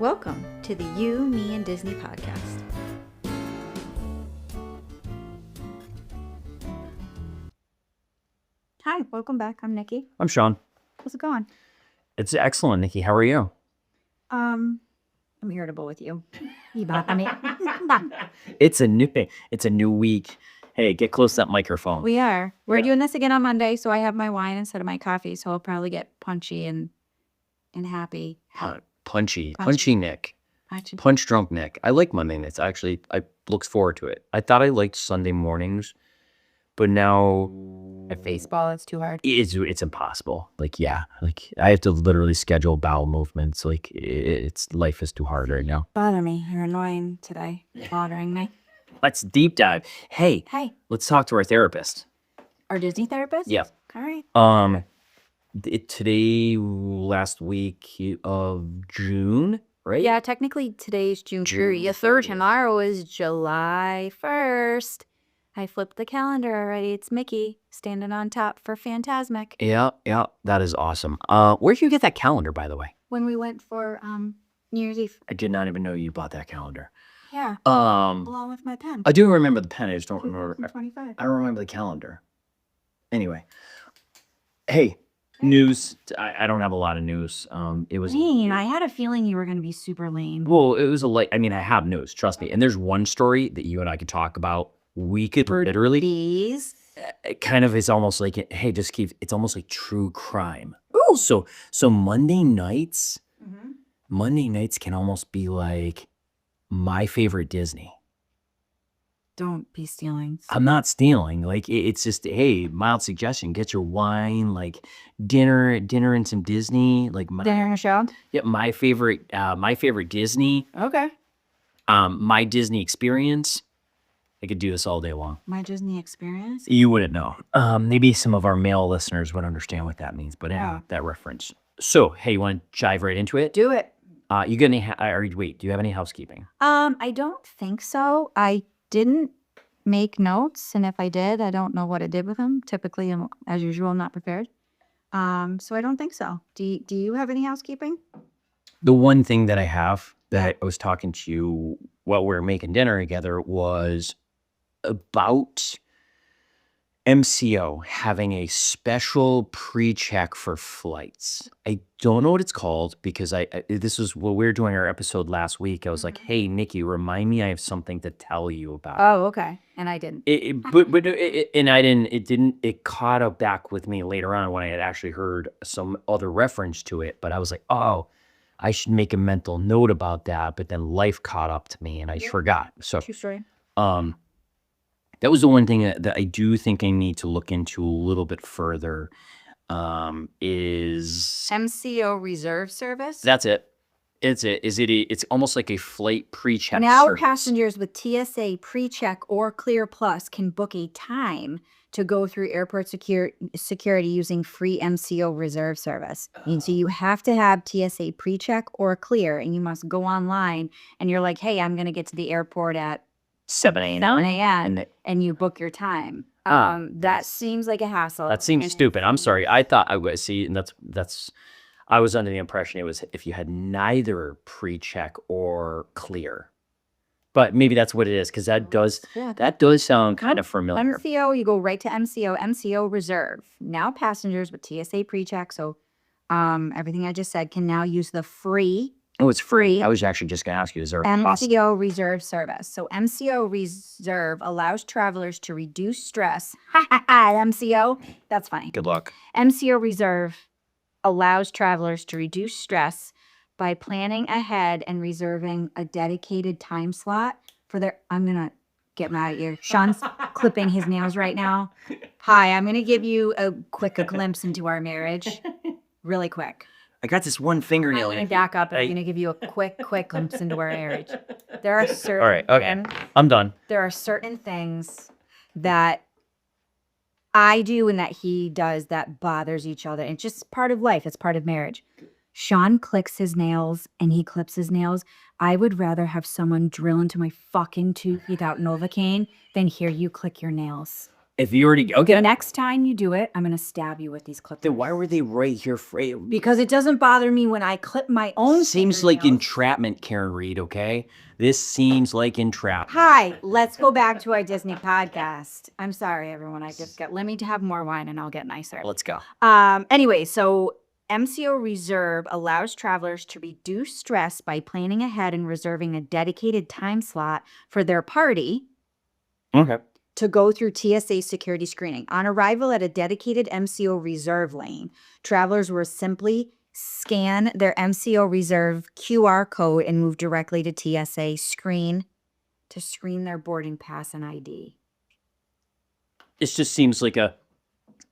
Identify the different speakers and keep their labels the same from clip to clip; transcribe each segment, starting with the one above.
Speaker 1: Welcome to the You, Me, and Disney podcast. Hi, welcome back. I'm Nikki.
Speaker 2: I'm Shawn.
Speaker 1: How's it going?
Speaker 2: It's excellent, Nikki. How are you?
Speaker 1: I'm irritable with you.
Speaker 2: It's a new thing. It's a new week. Hey, get close to that microphone.
Speaker 1: We are. We're doing this again on Monday, so I have my wine instead of my coffee, so I'll probably get punchy and happy.
Speaker 2: Punchy Nick.
Speaker 1: Punchy.
Speaker 2: Punch drunk Nick. I like Monday nights. I look forward to it. I thought I liked Sunday mornings, but now
Speaker 1: At baseball, it's too hard.
Speaker 2: it's impossible. I have to literally schedule bowel movements. Life is too hard right now.
Speaker 1: Bother me. You're annoying today. Bothering me.
Speaker 2: Let's deep dive. Hey, let's talk to our therapist.
Speaker 1: Our Disney therapist?
Speaker 2: Yeah.
Speaker 1: All right.
Speaker 2: Today, last week of June, right?
Speaker 1: Yeah, technically today's June 3rd. Tomorrow is July 1st. I flipped the calendar already. It's Mickey standing on top for Fantasmic.
Speaker 2: Yeah, that is awesome. Where'd you get that calendar, by the way?
Speaker 1: When we went for New Year's Eve.
Speaker 2: I did not even know you bought that calendar.
Speaker 1: Yeah. Along with my pen.
Speaker 2: I do remember the pen. I just don't remember.
Speaker 1: 25.
Speaker 2: I don't remember the calendar. Anyway, hey, news. I don't have a lot of news. It was
Speaker 1: Lame. I had a feeling you were going to be super lame.
Speaker 2: Well, it was I have news. Trust me. And there's one story that you and I could talk about. We could literally.
Speaker 1: These.
Speaker 2: It kind of is almost like, hey, it's almost like true crime.
Speaker 1: Ooh.
Speaker 2: So Monday nights can almost be like my favorite Disney.
Speaker 1: Don't be stealing.
Speaker 2: I'm not stealing. It's just, hey, mild suggestion. Get your wine, dinner and some Disney.
Speaker 1: Dinner and Shawn?
Speaker 2: Yeah, my favorite Disney.
Speaker 1: Okay.
Speaker 2: My Disney experience. I could do this all day long.
Speaker 1: My Disney experience?
Speaker 2: You wouldn't know. Maybe some of our male listeners would understand what that means, but that reference. So, hey, you want to dive right into it?
Speaker 1: Do it.
Speaker 2: You got any? Wait, do you have any housekeeping?
Speaker 1: I don't think so. I didn't make notes, and if I did, I don't know what I did with them. Typically, as usual, I'm not prepared. So I don't think so. Do you have any housekeeping?
Speaker 2: The one thing that I have that I was talking to you while we were making dinner together was about MCO having a special pre-check for flights. I don't know what it's called because this was when we were doing our episode last week. I was like, hey, Nikki, remind me I have something to tell you about.
Speaker 1: Oh, okay. And I didn't.
Speaker 2: It caught up back with me later on when I had actually heard some other reference to it. But I was like, oh, I should make a mental note about that. But then life caught up to me and I forgot. So
Speaker 1: true story.
Speaker 2: That was the one thing that I do think I need to look into a little bit further. Is
Speaker 1: MCO reserve service?
Speaker 2: That's it. It's almost like a flight pre-check
Speaker 1: Now
Speaker 2: service.
Speaker 1: Passengers with TSA pre-check or Clear Plus can book a time to go through airport security using free MCO reserve service. And so you have to have TSA pre-check or Clear, and you must go online, and you're like, hey, I'm going to get to the airport at
Speaker 2: 7 a.m.
Speaker 1: and you book your time. That seems like a hassle.
Speaker 2: That seems stupid. I'm sorry. I thought I would see, and that's. I was under the impression it was if you had neither pre-check or Clear, but maybe that's what it is because that does sound kind of familiar.
Speaker 1: MCO, you go right to MCO Reserve. Now passengers with TSA pre-check, so everything I just said can now use the free.
Speaker 2: Oh, it's free. I was actually just going to ask you, is there a
Speaker 1: MCO Reserve service? So MCO Reserve allows travelers to reduce stress. MCO, that's funny.
Speaker 2: Good luck.
Speaker 1: MCO Reserve allows travelers to reduce stress by planning ahead and reserving a dedicated time slot for their. I'm going to get mad at you. Shawn's clipping his nails right now. Hi, I'm going to give you a glimpse into our marriage. Really quick.
Speaker 2: I got this one fingernail.
Speaker 1: I'm going to back up and I'm going to give you a quick glimpse into our marriage. There are certain.
Speaker 2: All right, okay. I'm done.
Speaker 1: There are certain things that I do and that he does that bothers each other. It's just part of life. It's part of marriage. Shawn clicks his nails and he clips his nails. I would rather have someone drill into my fucking tooth without Novocaine than hear you click your nails.
Speaker 2: If you already okay,
Speaker 1: Next time you do it, I'm gonna stab you with these clippers.
Speaker 2: then why were they right here for
Speaker 1: Because it doesn't bother me when I clip my own
Speaker 2: Seems like
Speaker 1: fingernails.
Speaker 2: entrapment, Karen Reed, okay? This seems like entrapment.
Speaker 1: Hi, let's go back to our Disney podcast. I'm sorry, everyone. I just got, let me have more wine and I'll get nicer.
Speaker 2: Let's go.
Speaker 1: Anyway, so MCO Reserve allows travelers to reduce stress by planning ahead and reserving a dedicated time slot for their party
Speaker 2: Okay.
Speaker 1: to go through TSA security screening. On arrival at a dedicated MCO Reserve lane, travelers will simply scan their MCO Reserve QR code and move directly to TSA screen their boarding pass and ID.
Speaker 2: This just seems like a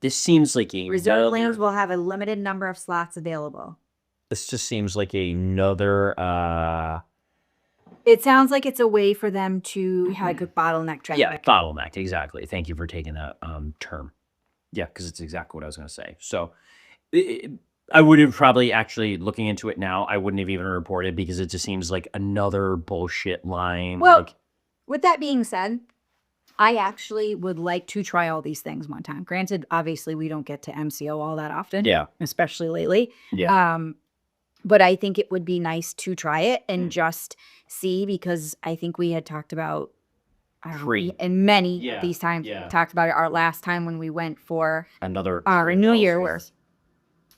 Speaker 1: Reserve lanes will have a limited number of slots available.
Speaker 2: This just seems like another
Speaker 1: It sounds like it's a way for them to have a bottleneck traffic.
Speaker 2: yeah, bottleneck, exactly. Thank you for taking that term. Yeah, because it's exactly what I was going to say. So I would have probably actually looking into it now, I wouldn't have even reported because it just seems like another bullshit line.
Speaker 1: Well,
Speaker 2: like,
Speaker 1: with that being said, I actually would like to try all these things one time. Granted, obviously we don't get to MCO all that often.
Speaker 2: Yeah.
Speaker 1: Especially lately.
Speaker 2: Yeah.
Speaker 1: But I think it would be nice to try it and just see, because I think we had talked about and many these times talked about it our last time when we went for
Speaker 2: another
Speaker 1: our New Year was.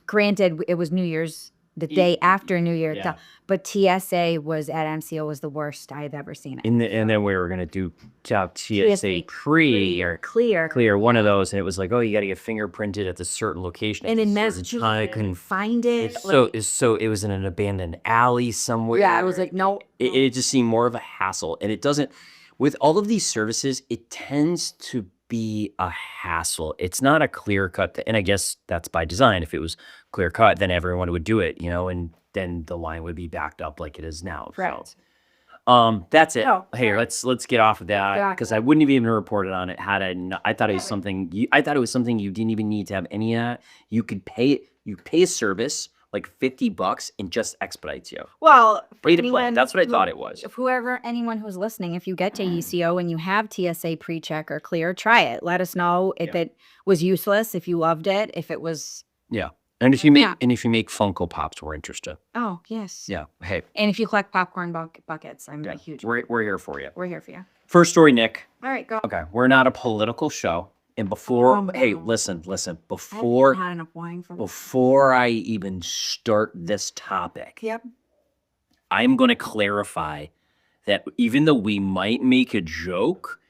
Speaker 1: Granted, it was New Year's the day after New Year, but TSA was at MCO was the worst I had ever seen it.
Speaker 2: And then we were gonna do TSA pre or clear one of those, and it was like, oh, you got to get fingerprinted at this certain location.
Speaker 1: And in Massachusetts, I couldn't find it.
Speaker 2: So it was in an abandoned alley somewhere.
Speaker 1: Yeah, I was like, no.
Speaker 2: It just seemed more of a hassle, and it doesn't. With all of these services, it tends to be a hassle. It's not a clear cut, and I guess that's by design. If it was clear cut, then everyone would do it, and then the line would be backed up like it is now.
Speaker 1: Right.
Speaker 2: So, that's it.
Speaker 1: Oh,
Speaker 2: Hey, let's get off of that because I wouldn't have even reported on it had I not. I thought it was something. I thought it was something you didn't even need to have any of that. You could pay it. You pay a service like $50 and just expedites you.
Speaker 1: Well,
Speaker 2: Free to play. That's what I thought it was.
Speaker 1: Anyone who's listening, if you get to ECO and you have TSA pre-check or clear, try it. Let us know if it was useless, if you loved it, if it was.
Speaker 2: Yeah. And if you make Funko Pops, we're interested.
Speaker 1: Oh, yes.
Speaker 2: Yeah. Hey.
Speaker 1: And if you collect popcorn buckets, I'm a huge.
Speaker 2: We're here for you.
Speaker 1: We're here for you.
Speaker 2: First story, Nick.
Speaker 1: All right, go.
Speaker 2: Okay. We're not a political show. And before, hey, listen, before,
Speaker 1: I haven't had enough wine for
Speaker 2: before I even start this topic,
Speaker 1: Yep.
Speaker 2: I'm going to clarify that even though we might make a joke,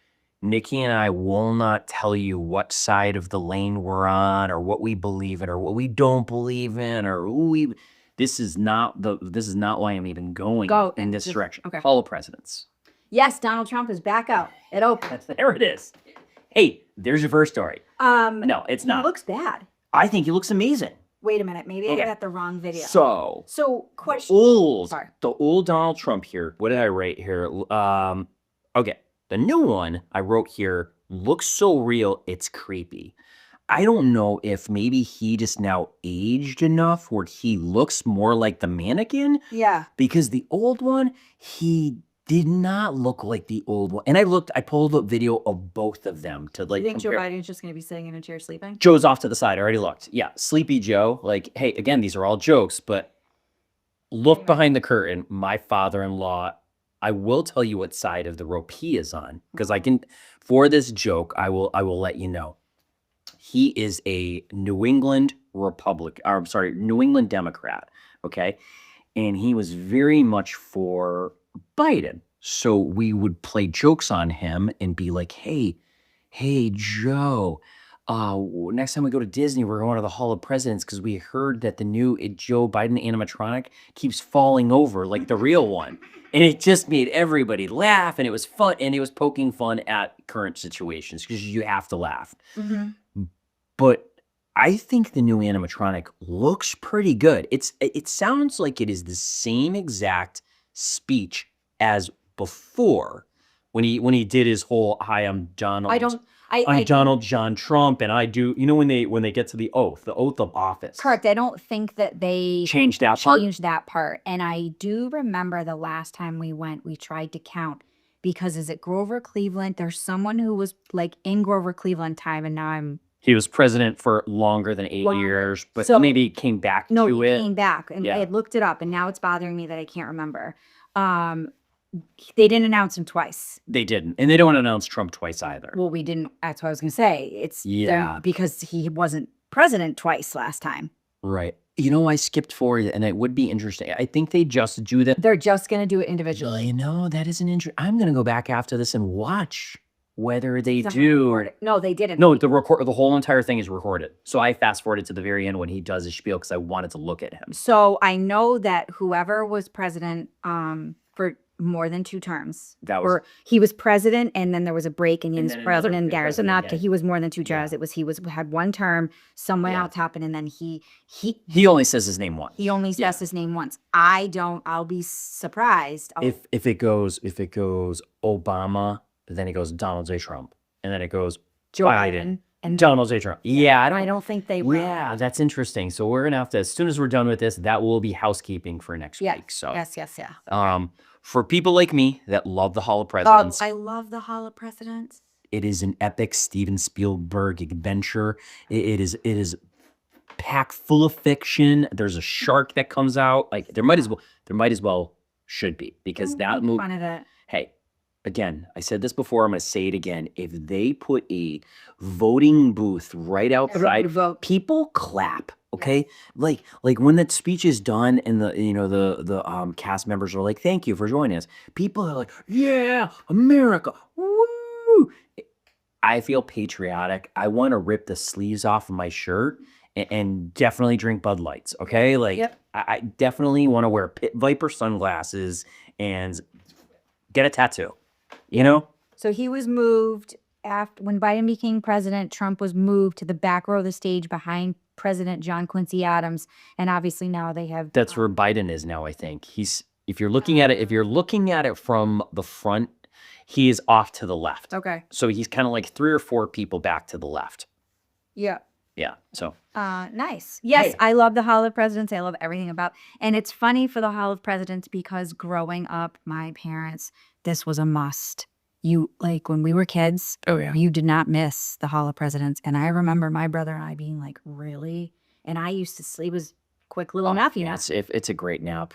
Speaker 2: Nikki and I will not tell you what side of the lane we're on or what we believe in or what we don't believe in or who we. This is not why I'm even going in this direction.
Speaker 1: Okay.
Speaker 2: Follow presidents.
Speaker 1: Yes, Donald Trump is back out. It opens.
Speaker 2: There it is. Hey, there's your first story. No, it's not.
Speaker 1: He looks bad.
Speaker 2: I think he looks amazing.
Speaker 1: Wait a minute. Maybe I got the wrong video.
Speaker 2: So
Speaker 1: question.
Speaker 2: The old Donald Trump here. What did I write here? Okay. The new one I wrote here looks so real, it's creepy. I don't know if maybe he just now aged enough where he looks more like the mannequin.
Speaker 1: Yeah.
Speaker 2: Because the old one, he did not look like the old one. And I pulled up video of both of them to like.
Speaker 1: You think
Speaker 2: compare.
Speaker 1: Joe Biden's just going to be sitting in a chair sleeping?
Speaker 2: Joe's off to the side. I already looked. Yeah. Sleepy Joe. Like, hey, again, these are all jokes, but look behind the curtain. My father-in-law, I will tell you what side of the rope he is on because for this joke, I will let you know. He is a New England Democrat. Okay. And he was very much for Biden. So we would play jokes on him and be like, hey, Joe, next time we go to Disney, we're going to the Hall of Presidents because we heard that the new Joe Biden animatronic keeps falling over like the real one. And it just made everybody laugh, and it was fun, and it was poking fun at current situations because you have to laugh. Mm-hmm. But I think the new animatronic looks pretty good. It sounds like it is the same exact speech as before when he did his whole "Hi, I'm Donald." I'm Donald John Trump, and I do. When they get to the oath of office.
Speaker 1: Correct. I don't think that they
Speaker 2: changed that part.
Speaker 1: And I do remember the last time we went, we tried to count because is it Grover Cleveland? There's someone who was like in Grover Cleveland time, and now I'm
Speaker 2: He was president for longer than 8
Speaker 1: Longer.
Speaker 2: years, but
Speaker 1: So-
Speaker 2: maybe came back
Speaker 1: no,
Speaker 2: to
Speaker 1: he
Speaker 2: it.
Speaker 1: came back, and I
Speaker 2: Yeah.
Speaker 1: had looked it up, and now it's bothering me that I can't remember. They didn't announce him twice.
Speaker 2: They didn't. And they don't announce Trump twice either.
Speaker 1: Well, we didn't. That's what I was going to say. It's
Speaker 2: Yeah.
Speaker 1: because he wasn't president twice last time.
Speaker 2: Right. You know, I skipped forward, and it would be interesting. I think they just do that.
Speaker 1: They're just going to do it individually.
Speaker 2: You know, that is an interesting. I'm going to go back after this and watch whether they
Speaker 1: It's
Speaker 2: do.
Speaker 1: recorded. No, they didn't.
Speaker 2: No, the whole entire thing is recorded. So I fast forwarded to the very end when he does his spiel because I wanted to look at him.
Speaker 1: So I know that whoever was president for more than 2 terms,
Speaker 2: That was-
Speaker 1: or he was president and then there was a break and he
Speaker 2: And
Speaker 1: was
Speaker 2: then another
Speaker 1: president.
Speaker 2: president
Speaker 1: Not
Speaker 2: again.
Speaker 1: he was more than 2 terms.
Speaker 2: Yeah.
Speaker 1: He had 1 term. Someone
Speaker 2: Yeah.
Speaker 1: else happened, and then he
Speaker 2: He only says his name once.
Speaker 1: only
Speaker 2: Yeah.
Speaker 1: says his name once. I'll be surprised.
Speaker 2: If it goes Obama, then it goes Donald J. Trump, and then it goes
Speaker 1: Joe
Speaker 2: Biden
Speaker 1: and
Speaker 2: Donald J. Trump. Yeah,
Speaker 1: I don't think they will.
Speaker 2: Yeah, that's interesting. So we're gonna have to, as soon as we're done with this, that will be housekeeping for next week. So
Speaker 1: Yes. Yeah.
Speaker 2: for people like me that love the Hall of
Speaker 1: Oh,
Speaker 2: Presidents,
Speaker 1: I love the Hall of Presidents.
Speaker 2: it is an epic Steven Spielberg adventure. It is packed full of fiction. There's a shark that comes out. Like there might as well should be, because that movie.
Speaker 1: Fun of it.
Speaker 2: Hey, again, I said this before, I'm going to say it again. If they put a voting booth right outside,
Speaker 1: vote.
Speaker 2: people clap, okay? Like when that speech is done and the cast members are like, "Thank you for joining us." People are like, "Yeah, America. Woo!" I feel patriotic. I want to rip the sleeves off of my shirt and definitely drink Bud Lights, okay? Like
Speaker 1: Yep.
Speaker 2: I definitely want to wear Pit Viper sunglasses and get a tattoo, you know?
Speaker 1: So he was moved after when Biden became president. Trump was moved to the back row of the stage behind President John Quincy Adams, and obviously now they have.
Speaker 2: That's where Biden is now, I think. If you're looking at it from the front, he is off to the left.
Speaker 1: Okay.
Speaker 2: So he's kind of like 3 or 4 people back to the left.
Speaker 1: Yeah.
Speaker 2: Yeah. So
Speaker 1: Nice. Yes,
Speaker 2: Hey.
Speaker 1: I love the Hall of Presidents. I love everything about, and it's funny for the Hall of Presidents because growing up, my parents, this was a must. You like when we were kids.
Speaker 2: Oh, yeah.
Speaker 1: You did not miss the Hall of Presidents, and I remember my brother and I being like, "Really?" And I used to sleep. It was quick little nap, you know.
Speaker 2: Yes, it's a great nap.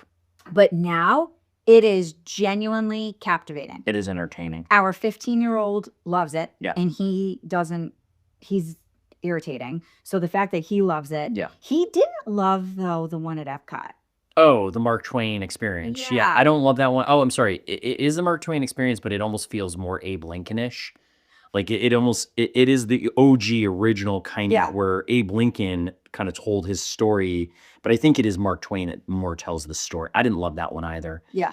Speaker 1: But now it is genuinely captivating.
Speaker 2: It is entertaining.
Speaker 1: Our 15-year-old loves it,
Speaker 2: Yeah.
Speaker 1: and he doesn't. He's irritating. So the fact that he loves it,
Speaker 2: Yeah.
Speaker 1: he didn't love though the one at Epcot.
Speaker 2: Oh, the Mark Twain experience. Yeah,
Speaker 1: Yeah.
Speaker 2: I don't love that one. Oh, I'm sorry. It is the Mark Twain experience, but it almost feels more Abe Lincoln-ish. Like it is the OG original kind
Speaker 1: Yeah.
Speaker 2: of where Abe Lincoln kind of told his story, but I think it is Mark Twain that more tells the story. I didn't love that one either.
Speaker 1: Yeah.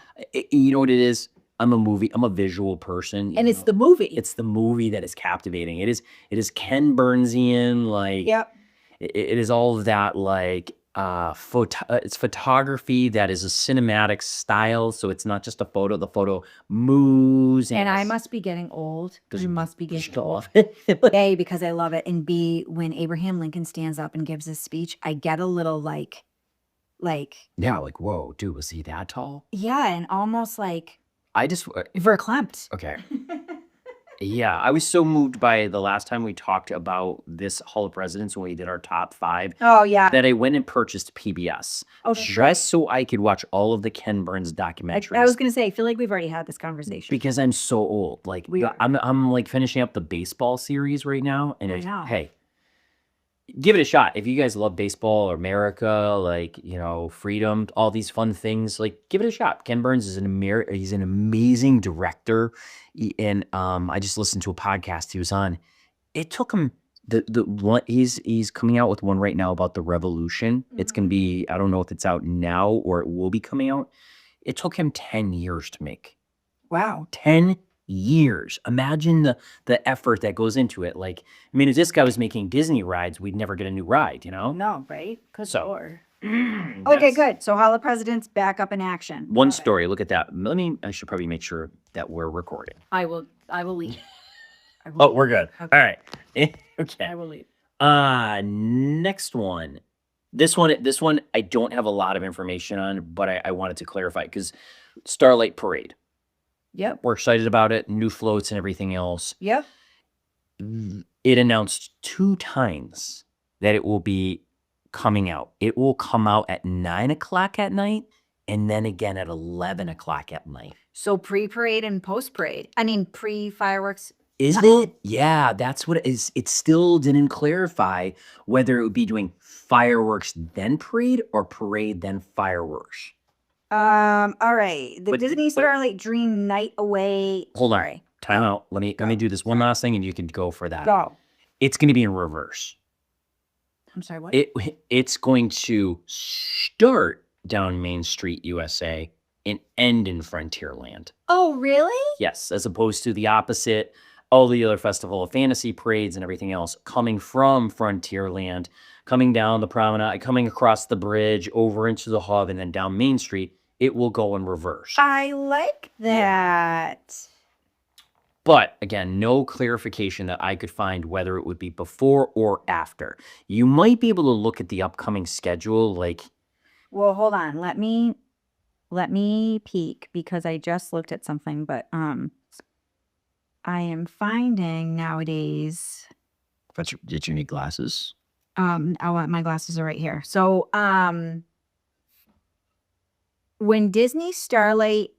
Speaker 2: You know what it is? I'm a visual person. you
Speaker 1: And it's
Speaker 2: know?
Speaker 1: the movie.
Speaker 2: It's the movie that is captivating. It is Ken Burnsian, like
Speaker 1: Yep.
Speaker 2: it is all of that, like it's photography that is a cinematic style, so it's not just a photo. The photo moves,
Speaker 1: And I
Speaker 2: it's-
Speaker 1: must be getting old.
Speaker 2: Does-
Speaker 1: I must be getting old.
Speaker 2: Stop.
Speaker 1: A, because I love it. And B, when Abraham Lincoln stands up and gives his speech, I get a little like,
Speaker 2: Yeah, like whoa, dude, was he that tall?
Speaker 1: yeah, and almost like
Speaker 2: I just
Speaker 1: verklempt.
Speaker 2: okay. Yeah, I was so moved by the last time we talked about this Hall of Presidents when we did our top 5
Speaker 1: Oh, yeah.
Speaker 2: that I went and purchased PBS
Speaker 1: Oh,
Speaker 2: just so I could watch all of the Ken Burns documentaries.
Speaker 1: I was going to say, I feel like we've already had this conversation.
Speaker 2: because I'm so old. Like
Speaker 1: We are.
Speaker 2: I'm like finishing up the baseball series right now, and
Speaker 1: I know.
Speaker 2: hey, give it a shot if you guys love baseball or America, like freedom, all these fun things. Like give it a shot. Ken Burns is he's an amazing director, and I just listened to a podcast he was on. It took him the one he's coming out with one right now about the revolution. It's gonna be, I don't know if it's out now or it will be coming out. It took him 10 years to make.
Speaker 1: Wow.
Speaker 2: 10 years. Imagine the effort that goes into it. Like, I mean, if this guy was making Disney rides, we'd never get a new ride, you know?
Speaker 1: No, right? Good
Speaker 2: So,
Speaker 1: Lord.
Speaker 2: Okay,
Speaker 1: Okay, good. So Hall of Presidents back up in action.
Speaker 2: One
Speaker 1: Love it.
Speaker 2: story. Look at that. I should probably make sure that we're recording.
Speaker 1: I will leave. I will
Speaker 2: Oh,
Speaker 1: leave.
Speaker 2: we're good.
Speaker 1: Okay.
Speaker 2: All right.
Speaker 1: I
Speaker 2: Okay.
Speaker 1: will leave.
Speaker 2: Next one. This one I don't have a lot of information on, but I wanted to clarify because Starlight Parade.
Speaker 1: Yep.
Speaker 2: We're excited about it. New floats and everything else.
Speaker 1: Yep.
Speaker 2: It announced 2 times that it will be coming out. It will come out at 9 o'clock at night and then again at 11 o'clock at night.
Speaker 1: So pre-parade and post-parade. I mean, pre-fireworks.
Speaker 2: Is it? Yeah, that's what it is. It still didn't clarify whether it would be doing fireworks then parade or parade then fireworks.
Speaker 1: All right. The
Speaker 2: But-
Speaker 1: Disney
Speaker 2: but-
Speaker 1: Starlight Dream Night Away.
Speaker 2: Hold on.
Speaker 1: Sorry.
Speaker 2: Time out. Let me do this one last thing and you can go for that.
Speaker 1: Go.
Speaker 2: It's going to be in reverse.
Speaker 1: I'm sorry, what?
Speaker 2: It's going to start down Main Street, USA, and end in Frontierland.
Speaker 1: Oh, really?
Speaker 2: Yes, as opposed to the opposite. All the other Festival of Fantasy parades and everything else coming from Frontierland, coming down the promenade, coming across the bridge, over into the hub, and then down Main Street. It will go in reverse.
Speaker 1: I like that.
Speaker 2: But again, no clarification that I could find whether it would be before or after. You might be able to look at the upcoming schedule, like
Speaker 1: Well, hold on. Let me peek because I just looked at something, but I am finding nowadays.
Speaker 2: did you need glasses?
Speaker 1: My glasses are right here. So when Disney Starlight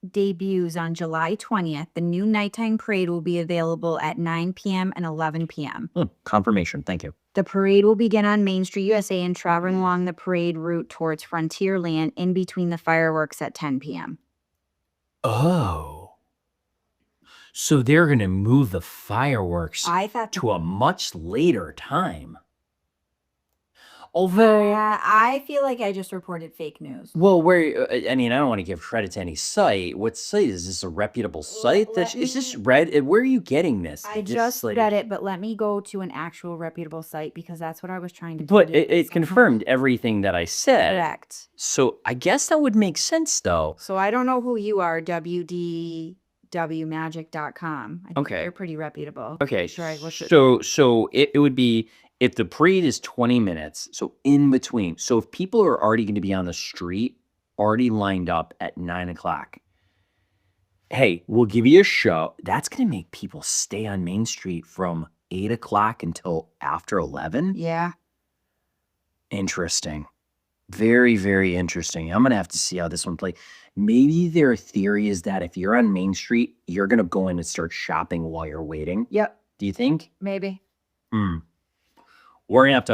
Speaker 1: debuts on July 20th, the new nighttime parade will be available at 9 p.m. and 11 p.m.
Speaker 2: Confirmation. Thank you.
Speaker 1: The parade will begin on Main Street, USA, and traveling along the parade route towards Frontierland in between the fireworks at 10 p.m.
Speaker 2: Oh. So they're going to move the fireworks
Speaker 1: I thought
Speaker 2: to a much later time. Although,
Speaker 1: I feel like I just reported fake news.
Speaker 2: well, I mean, I don't want to give credit to any site. What site is this? A reputable site? Is this read? Where are you getting this?
Speaker 1: I just read it, but let me go to an actual reputable site because that's what I was trying to do.
Speaker 2: But it confirmed everything that I said.
Speaker 1: Correct.
Speaker 2: So I guess that would make sense, though.
Speaker 1: So I don't know who you are, wdwmagic.com. I think
Speaker 2: Okay.
Speaker 1: You're pretty reputable.
Speaker 2: Okay.
Speaker 1: Sure, I wish it-
Speaker 2: So it would be, if the parade is 20 minutes, so in between. So if people are already going to be on the street, already lined up at 9 o'clock, hey, we'll give you a show. That's going to make people stay on Main Street from 8 o'clock until after 11.
Speaker 1: Yeah.
Speaker 2: Interesting. Very, very interesting. I'm going to have to see how this one plays. Maybe their theory is that if you're on Main Street, you're going to go in and start shopping while you're waiting.
Speaker 1: Yep.
Speaker 2: Do you think?
Speaker 1: Maybe.
Speaker 2: We're gonna have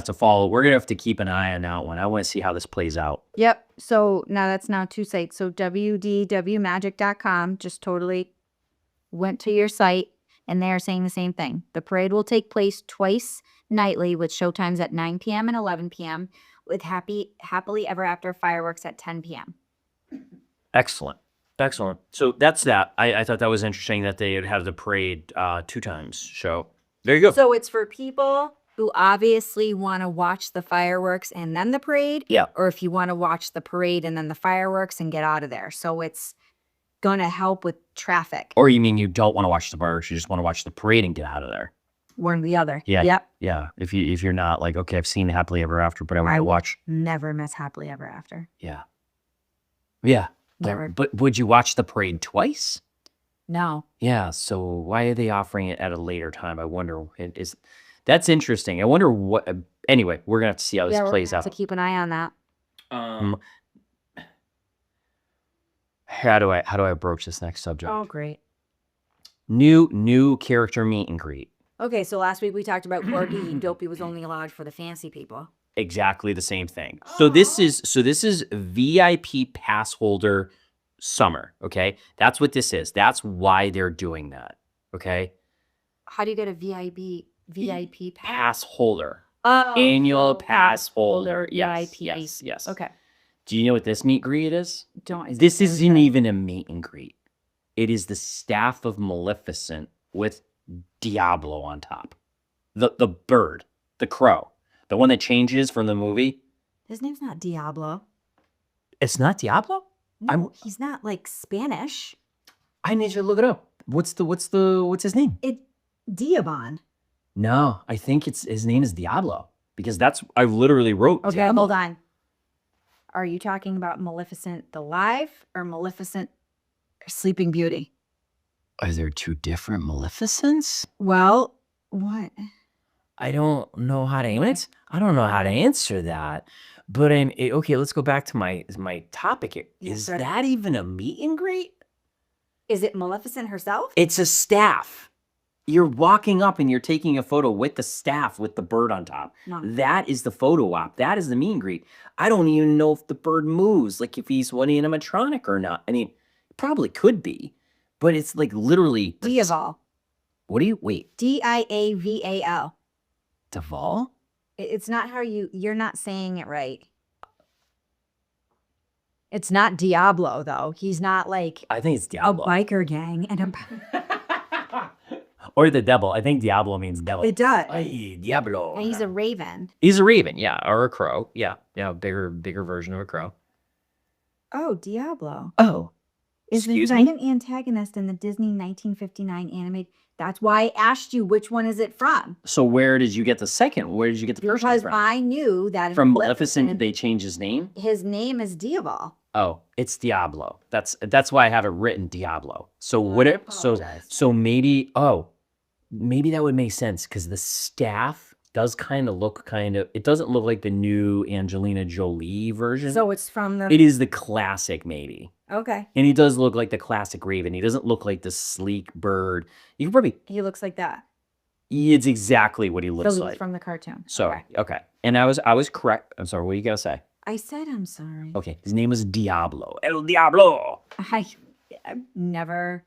Speaker 2: to follow. We're gonna have to keep an eye on that one. I want to see how this plays out.
Speaker 1: Yep. So that's now 2 sites. So wdwmagic.com just totally went to your site and they are saying the same thing. The parade will take place twice nightly with showtimes at 9 p.m. and 11 p.m. with happily ever after fireworks at 10 p.m.
Speaker 2: Excellent. So that's that. I thought that was interesting that they would have the parade 2 times show. There you go.
Speaker 1: So it's for people who obviously want to watch the fireworks and then the parade.
Speaker 2: Yeah.
Speaker 1: Or if you want to watch the parade and then the fireworks and get out of there. So it's going to help with traffic.
Speaker 2: Or you mean you don't want to watch the fireworks, you just want to watch the parade and get out of there?
Speaker 1: One or the other.
Speaker 2: Yeah.
Speaker 1: Yep.
Speaker 2: Yeah. If you're not like, okay, I've seen Happily Ever After, but I want to watch.
Speaker 1: Never miss Happily Ever After.
Speaker 2: Yeah. Yeah.
Speaker 1: Never.
Speaker 2: But would you watch the parade twice?
Speaker 1: No.
Speaker 2: Yeah. So why are they offering it at a later time? I wonder. That's interesting. I wonder what. Anyway, we're gonna have to see how this plays out.
Speaker 1: To keep an eye on that.
Speaker 2: How do I approach this next subject?
Speaker 1: Oh, great.
Speaker 2: New character meet and greet.
Speaker 1: Okay, so last week we talked about Corky. Dopey was only allowed for the fancy people.
Speaker 2: Exactly the same thing. So this is VIP pass holder summer. Okay, that's what this is. That's why they're doing that. Okay,
Speaker 1: How do you get a VIP pass?
Speaker 2: pass holder,
Speaker 1: Oh,
Speaker 2: annual
Speaker 1: so
Speaker 2: pass holder. Yes,
Speaker 1: VIP.
Speaker 2: yes.
Speaker 1: Okay.
Speaker 2: Do you know what this meet and greet is?
Speaker 1: Don't.
Speaker 2: This isn't even a meet and greet. It is the staff of Maleficent with Diablo on top. The bird, the crow, the one that changes from the movie.
Speaker 1: His name's not Diablo.
Speaker 2: It's not Diablo?
Speaker 1: No, he's not like Spanish.
Speaker 2: I need you to look it up. What's his name?
Speaker 1: Diabon.
Speaker 2: No, I think his name is Diablo because I literally wrote.
Speaker 1: Okay,
Speaker 2: Diablo.
Speaker 1: hold on. Are you talking about Maleficent the live or Maleficent Sleeping Beauty.
Speaker 2: Are there two different Maleficents?
Speaker 1: Well, what?
Speaker 2: I don't know how to answer. I don't know how to answer that. But okay. Let's go back to my topic here.
Speaker 1: Yes,
Speaker 2: Is
Speaker 1: sir.
Speaker 2: that even a meet and greet?
Speaker 1: Is it Maleficent herself?
Speaker 2: It's a staff. You're walking up and you're taking a photo with the staff with the bird on top.
Speaker 1: No.
Speaker 2: That is the photo op. That is the meet and greet. I don't even know if the bird moves, like if he's one animatronic or not. I mean, probably could be, but it's like literally.
Speaker 1: Diaval.
Speaker 2: What do you wait?
Speaker 1: Diaval.
Speaker 2: Deval?
Speaker 1: It's not how you're not saying it right. It's not Diablo, though. He's not like
Speaker 2: I think it's
Speaker 1: a
Speaker 2: Diablo.
Speaker 1: biker gang. And
Speaker 2: Or the devil. I think Diablo means devil.
Speaker 1: it does.
Speaker 2: Ay, Diablo.
Speaker 1: And he's a raven.
Speaker 2: He's a raven, yeah, or a crow. Yeah, bigger version of a crow.
Speaker 1: Oh, Diablo.
Speaker 2: Oh,
Speaker 1: Is the
Speaker 2: excuse me?
Speaker 1: second antagonist in the Disney 1959 animated. That's why I asked you which one is it from.
Speaker 2: So where did you get the second? Where did you get the first one
Speaker 1: Because
Speaker 2: from?
Speaker 1: I knew that in
Speaker 2: From Maleficent, did they change his name?
Speaker 1: his name is Diaval.
Speaker 2: Oh, it's Diablo. That's why I have it written Diablo. So
Speaker 1: Well,
Speaker 2: would
Speaker 1: I
Speaker 2: it?
Speaker 1: apologize.
Speaker 2: So maybe that would make sense because the staff does kind of look it doesn't look like the new Angelina Jolie version.
Speaker 1: So it's from the.
Speaker 2: It is the classic, maybe.
Speaker 1: Okay.
Speaker 2: And he does look like the classic raven. He doesn't look like the sleek bird. You can probably.
Speaker 1: He looks like that.
Speaker 2: It's exactly what he
Speaker 1: So
Speaker 2: looks
Speaker 1: it's
Speaker 2: like.
Speaker 1: from the cartoon.
Speaker 2: So
Speaker 1: Okay.
Speaker 2: okay. And I was correct. I'm sorry. What you gotta say?
Speaker 1: I said I'm sorry.
Speaker 2: Okay. His name is Diablo. El Diablo.
Speaker 1: I've never.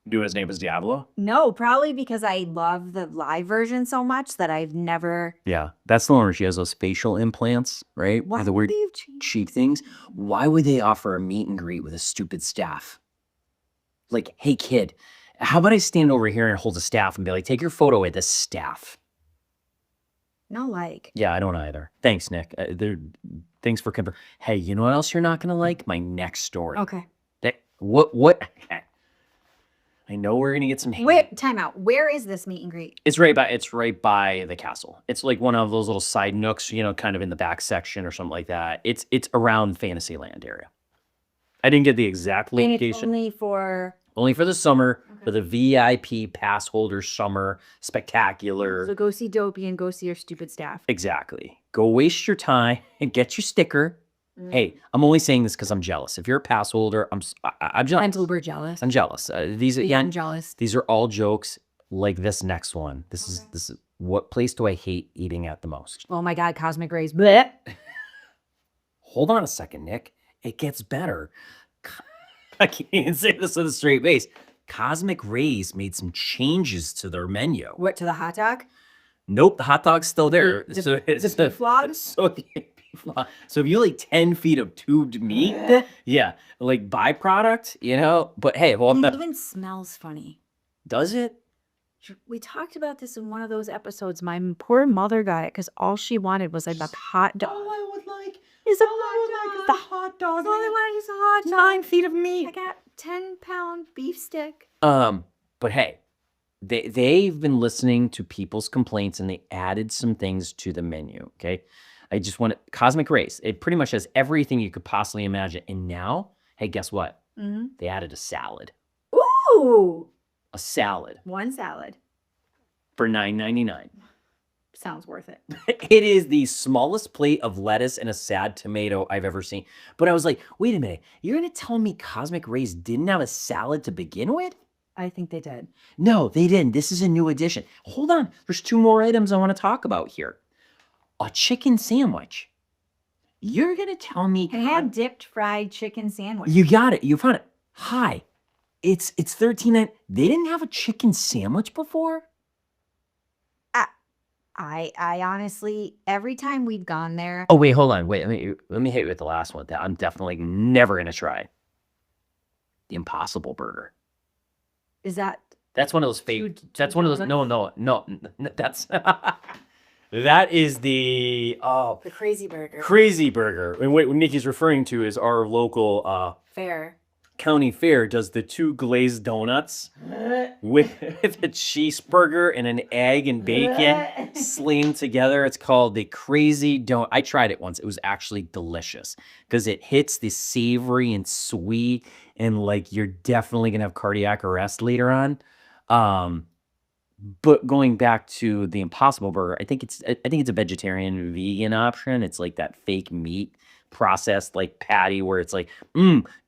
Speaker 2: Knew his name was Diablo.
Speaker 1: No, probably because I love the live version so much that I've never.
Speaker 2: Yeah, that's the one where she has those facial implants, right?
Speaker 1: Why
Speaker 2: Or the
Speaker 1: would
Speaker 2: weird
Speaker 1: they have changed?
Speaker 2: cheek things. Why would they offer a meet and greet with a stupid staff? Like, hey kid, how about I stand over here and hold a staff and be like, take your photo with this staff?
Speaker 1: No, like.
Speaker 2: Yeah, I don't either. Thanks, Nick. Thanks for coming. Hey, you know what else you're not gonna like? My next story.
Speaker 1: Okay.
Speaker 2: What? I know we're gonna get some hate.
Speaker 1: Wait, time out. Where is this meet and greet?
Speaker 2: It's right by the castle. It's like one of those little side nooks, kind of in the back section or something like that. It's around Fantasyland area. I didn't get the exact
Speaker 1: And it's
Speaker 2: location.
Speaker 1: only for
Speaker 2: the summer,
Speaker 1: Okay.
Speaker 2: for the VIP pass holder summer spectacular.
Speaker 1: So go see Dopey and go see your stupid staff.
Speaker 2: Exactly. Go waste your time and get your sticker.
Speaker 1: Mm.
Speaker 2: Hey, I'm only saying this because I'm jealous. If you're a pass holder, I'm jealous.
Speaker 1: I'm uber jealous.
Speaker 2: I'm jealous. These are
Speaker 1: I'm jealous.
Speaker 2: These are all jokes like this next one. This is what place do I hate eating at the most?
Speaker 1: Oh my God, Cosmic Rays. Bleh.
Speaker 2: Hold on a second, Nick. It gets better. I can't even say this with a straight face. Cosmic Rays made some changes to their menu.
Speaker 1: What, to the hot dog?
Speaker 2: Nope, the hot dog's still there.
Speaker 1: The
Speaker 2: So it's
Speaker 1: beef log?
Speaker 2: So the beef log. So if you like 10 feet of tubed meat, yeah, like byproduct, But hey, well,
Speaker 1: It even smells funny.
Speaker 2: does it?
Speaker 1: We talked about this in one of those episodes. My poor mother got it because all she wanted was a hot dog.
Speaker 2: All I would like
Speaker 1: Is a
Speaker 2: all I would like is
Speaker 1: the
Speaker 2: the hot dog.
Speaker 1: All I wanted is a hot dog.
Speaker 2: 9 feet of meat.
Speaker 1: I got 10-pound beef stick.
Speaker 2: But hey, they've been listening to people's complaints and they added some things to the menu. Okay, I just want Cosmic Rays. It pretty much has everything you could possibly imagine. And now, hey, guess what?
Speaker 1: Mm-hmm.
Speaker 2: They added a salad.
Speaker 1: Ooh,
Speaker 2: A salad
Speaker 1: one salad.
Speaker 2: for $9.99.
Speaker 1: Sounds worth it.
Speaker 2: It is the smallest plate of lettuce and a sad tomato I've ever seen. But I was like, wait a minute, you're gonna tell me Cosmic Rays didn't have a salad to begin with?
Speaker 1: I think they did.
Speaker 2: No, they didn't. This is a new addition. Hold on. There's 2 more items I want to talk about here. A chicken sandwich. You're going to tell me...
Speaker 1: I had dipped fried chicken sandwich.
Speaker 2: You got it. You found it. Hi. It's $13.99. They didn't have a chicken sandwich before?
Speaker 1: I honestly, every time we've gone there,
Speaker 2: Oh, wait, hold on. Wait, let me hit you with the last one that I'm definitely never going to try. The Impossible Burger.
Speaker 1: is that
Speaker 2: That's one of those fake.
Speaker 1: Two
Speaker 2: That's one of those. No. That's that is the
Speaker 1: the crazy burger?
Speaker 2: crazy burger. And what Nikki's referring to is our local
Speaker 1: Fair.
Speaker 2: County Fair does the 2 glazed donuts with a cheeseburger and an egg and bacon slammed together. It's called the Crazy Donut. I tried it once. It was actually delicious because it hits the savory and sweet, and like you're definitely gonna have cardiac arrest later on. But going back to the Impossible Burger, I think it's a vegetarian vegan option. It's like that fake meat processed like patty where it's like,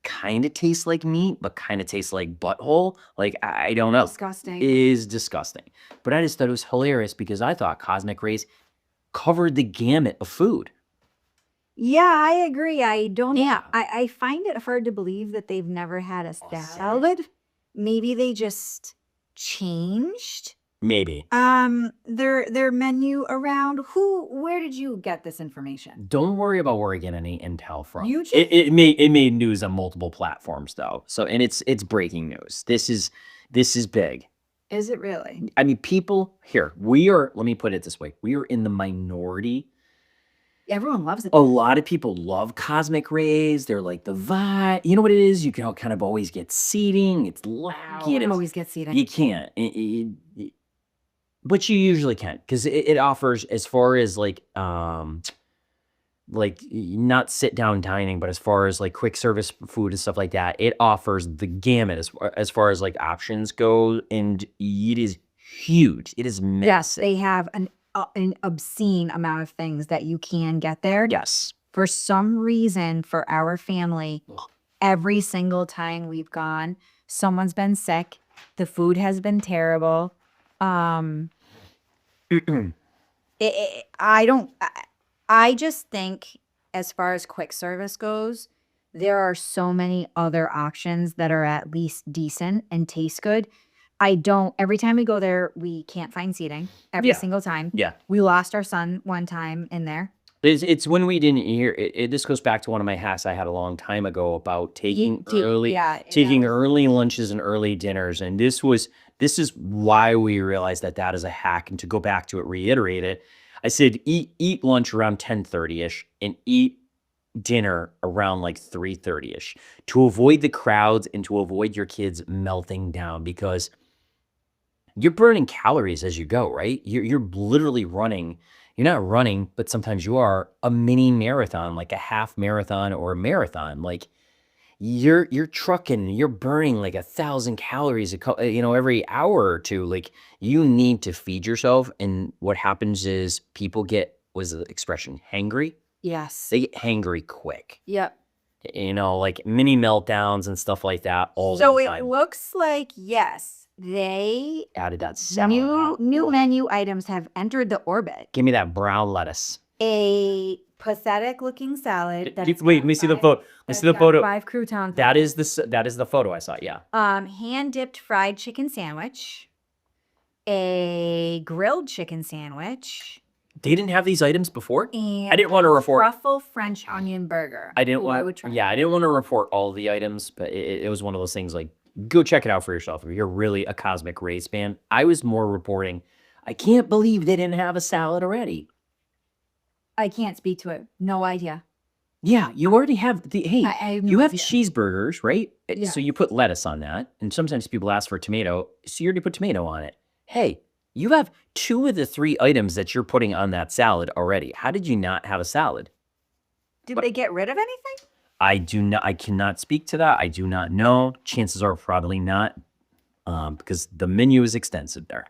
Speaker 2: kind of tastes like meat, but kind of tastes like butthole. Like I don't know.
Speaker 1: Disgusting.
Speaker 2: It is disgusting. But I just thought it was hilarious because I thought Cosmic Rays covered the gamut of food.
Speaker 1: Yeah, I agree. I don't.
Speaker 2: Yeah.
Speaker 1: I find it hard to believe that they've never had a salad. Maybe they just changed
Speaker 2: Maybe.
Speaker 1: their menu around. Where did you get this information?
Speaker 2: Don't worry about where I get any intel from.
Speaker 1: You just-
Speaker 2: It made news on multiple platforms though. So and it's breaking news. This is big.
Speaker 1: Is it really?
Speaker 2: I mean, people here, let me put it this way. We are in the minority.
Speaker 1: Everyone loves it.
Speaker 2: A lot of people love Cosmic Rays. They're like the vibe. You know what it is? You can kind of always get seating. It's loud.
Speaker 1: You can't always get seated.
Speaker 2: You can't. But you usually can because it offers as far as like not sit down dining, but as far as like quick service food and stuff like that, it offers the gamut as far as like options go, and it is huge. It is massive.
Speaker 1: Yes, they have an obscene amount of things that you can get there.
Speaker 2: Yes.
Speaker 1: For some reason, for our family, every single time we've gone, someone's been sick. The food has been terrible. I just think as far as quick service goes, there are so many other options that are at least decent and taste good. Every time we go there, we can't find seating every
Speaker 2: Yeah.
Speaker 1: single time.
Speaker 2: Yeah.
Speaker 1: We lost our son one time in there.
Speaker 2: It's when we didn't hear it. This goes back to one of my hacks I had a long time ago about taking early lunches and early dinners. And this is why we realized that is a hack. And to go back to it, reiterate it, I said eat lunch around 10:30ish and eat dinner around like 3:30ish to avoid the crowds and to avoid your kids melting down, because you're burning calories as you go, right? You're literally running. You're not running, but sometimes you are a mini marathon, like a half marathon or a marathon. Like you're trucking, you're burning like 1,000 calories, every hour or two. Like you need to feed yourself. And what happens is people get, was the expression, hangry?
Speaker 1: Yes.
Speaker 2: They get hangry quick.
Speaker 1: Yep.
Speaker 2: Like mini meltdowns and stuff like that all the time.
Speaker 1: It looks like, yes, they
Speaker 2: Added that salad.
Speaker 1: new menu items have entered the orbit.
Speaker 2: Give me that brown lettuce.
Speaker 1: A pathetic looking salad.
Speaker 2: Wait, let me see the photo. Let's see the photo.
Speaker 1: 5 croutons.
Speaker 2: That is the photo I saw. Yeah.
Speaker 1: Hand dipped fried chicken sandwich. A grilled chicken sandwich.
Speaker 2: They didn't have these items before.
Speaker 1: And
Speaker 2: I didn't want to report.
Speaker 1: Truffle French onion burger.
Speaker 2: I didn't
Speaker 1: Ooh, I would try.
Speaker 2: I didn't want to report all the items, but it was one of those things like, go check it out for yourself if you're really a Cosmic Rays fan. I was more reporting, I can't believe they didn't have a salad already.
Speaker 1: I can't speak to it. No idea.
Speaker 2: Yeah, you already have
Speaker 1: I have no
Speaker 2: you have
Speaker 1: idea.
Speaker 2: cheeseburgers, right?
Speaker 1: Yeah.
Speaker 2: So you put lettuce on that, and sometimes people ask for tomato, so you already put tomato on it. Hey, you have 2 of the 3 items that you're putting on that salad already. How did you not have a salad?
Speaker 1: Did they get rid of anything?
Speaker 2: I cannot speak to that. I do not know. Chances are probably not, because the menu is extensive there.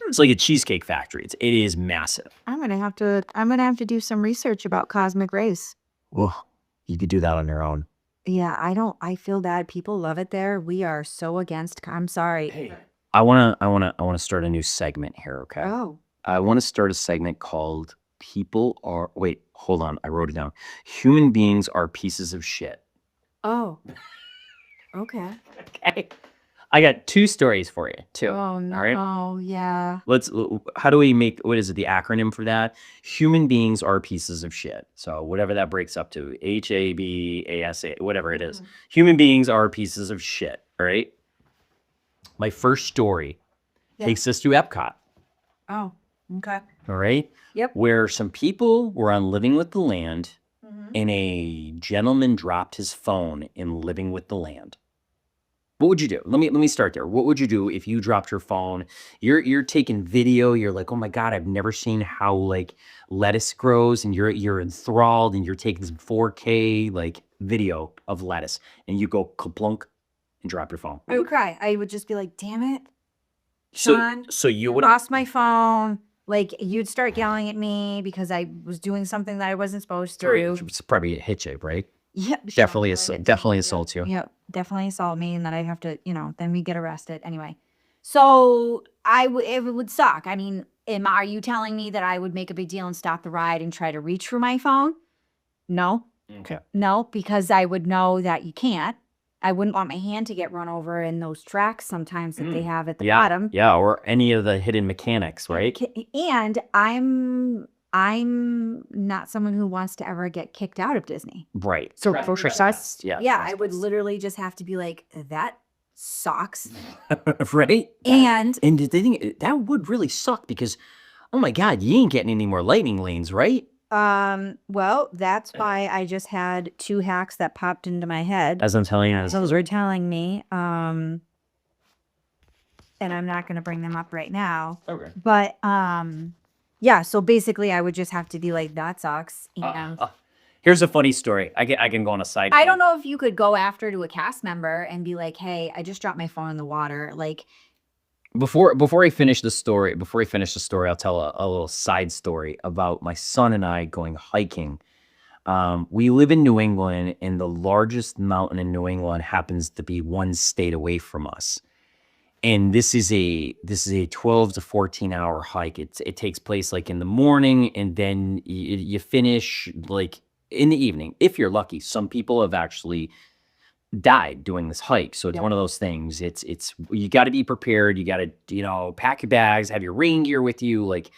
Speaker 2: It's like a cheesecake factory. It is massive.
Speaker 1: I'm gonna have to do some research about Cosmic Rays.
Speaker 2: Well, you could do that on your own.
Speaker 1: Yeah, I feel bad. People love it there. We are so against. I'm sorry.
Speaker 2: Hey, I wanna start a new segment here. Okay.
Speaker 1: Oh.
Speaker 2: I want to start a segment called wait, hold on. I wrote it down. Human beings are pieces of shit.
Speaker 1: Oh. Okay.
Speaker 2: Okay. I got 2 stories for you, too.
Speaker 1: Oh no.
Speaker 2: All right.
Speaker 1: Oh yeah.
Speaker 2: How do we make, what is it, the acronym for that? Human beings are pieces of shit. So whatever that breaks up to, HABASA, whatever it is. Human beings are pieces of shit. All right. My first story takes us to Epcot.
Speaker 1: Oh. Okay.
Speaker 2: All right.
Speaker 1: Yep.
Speaker 2: Where some people were on Living with the Land, and a gentleman dropped his phone in Living with the Land, what would you do? Let me start there. What would you do if you dropped your phone? You're taking video. You're like, oh my god, I've never seen how like lettuce grows, and you're enthralled, and you're taking some 4K like video of lettuce, and you go kaplunk and drop your phone.
Speaker 1: I would cry. I would just be like, damn it,
Speaker 2: So
Speaker 1: Shawn,
Speaker 2: so you would
Speaker 1: lost my phone. Like, you'd start yelling at me because I was doing something that I wasn't supposed to.
Speaker 2: It's probably a hit you, right?
Speaker 1: Yeah,
Speaker 2: Definitely
Speaker 1: definitely
Speaker 2: assaults you.
Speaker 1: Yep, definitely assault me, and then I'd have to, then we get arrested anyway. So it would suck. I mean, are you telling me that I would make a big deal and stop the ride and try to reach for my phone? No,
Speaker 2: Okay.
Speaker 1: no, because I would know that you can't. I wouldn't want my hand to get run over in those tracks sometimes that they have at the bottom.
Speaker 2: Yeah, or any of the hidden mechanics, right?
Speaker 1: And I'm not someone who wants to ever get kicked out of Disney.
Speaker 2: Right.
Speaker 1: So
Speaker 2: Right.
Speaker 1: for
Speaker 2: Trespass,
Speaker 1: yeah, I would literally just have to be like, that sucks.
Speaker 2: Right?
Speaker 1: And
Speaker 2: And the thing that would really suck because, oh my god, you ain't getting any more lightning lanes, right?
Speaker 1: well, that's why I just had 2 hacks that popped into my head.
Speaker 2: As I'm telling you,
Speaker 1: Those were telling me, and I'm not going to bring them up right now.
Speaker 2: okay.
Speaker 1: But yeah, so basically I would just have to be like, that sucks. And
Speaker 2: Here's a funny story. I can go on a side.
Speaker 1: I don't know if you could go after to a cast member and be like, hey, I just dropped my phone in the water. Like,
Speaker 2: Before I finish the story, I'll tell a little side story about my son and I going hiking. We live in New England, and the largest mountain in New England happens to be 1 state away from us. And this is a 12 to 14 hour hike. It takes place like in the morning, and then you finish like in the evening. If you're lucky, some people have actually died doing this hike. So it's one of those things. It's you got to be prepared. You got to pack your bags, have your rain gear with you. Like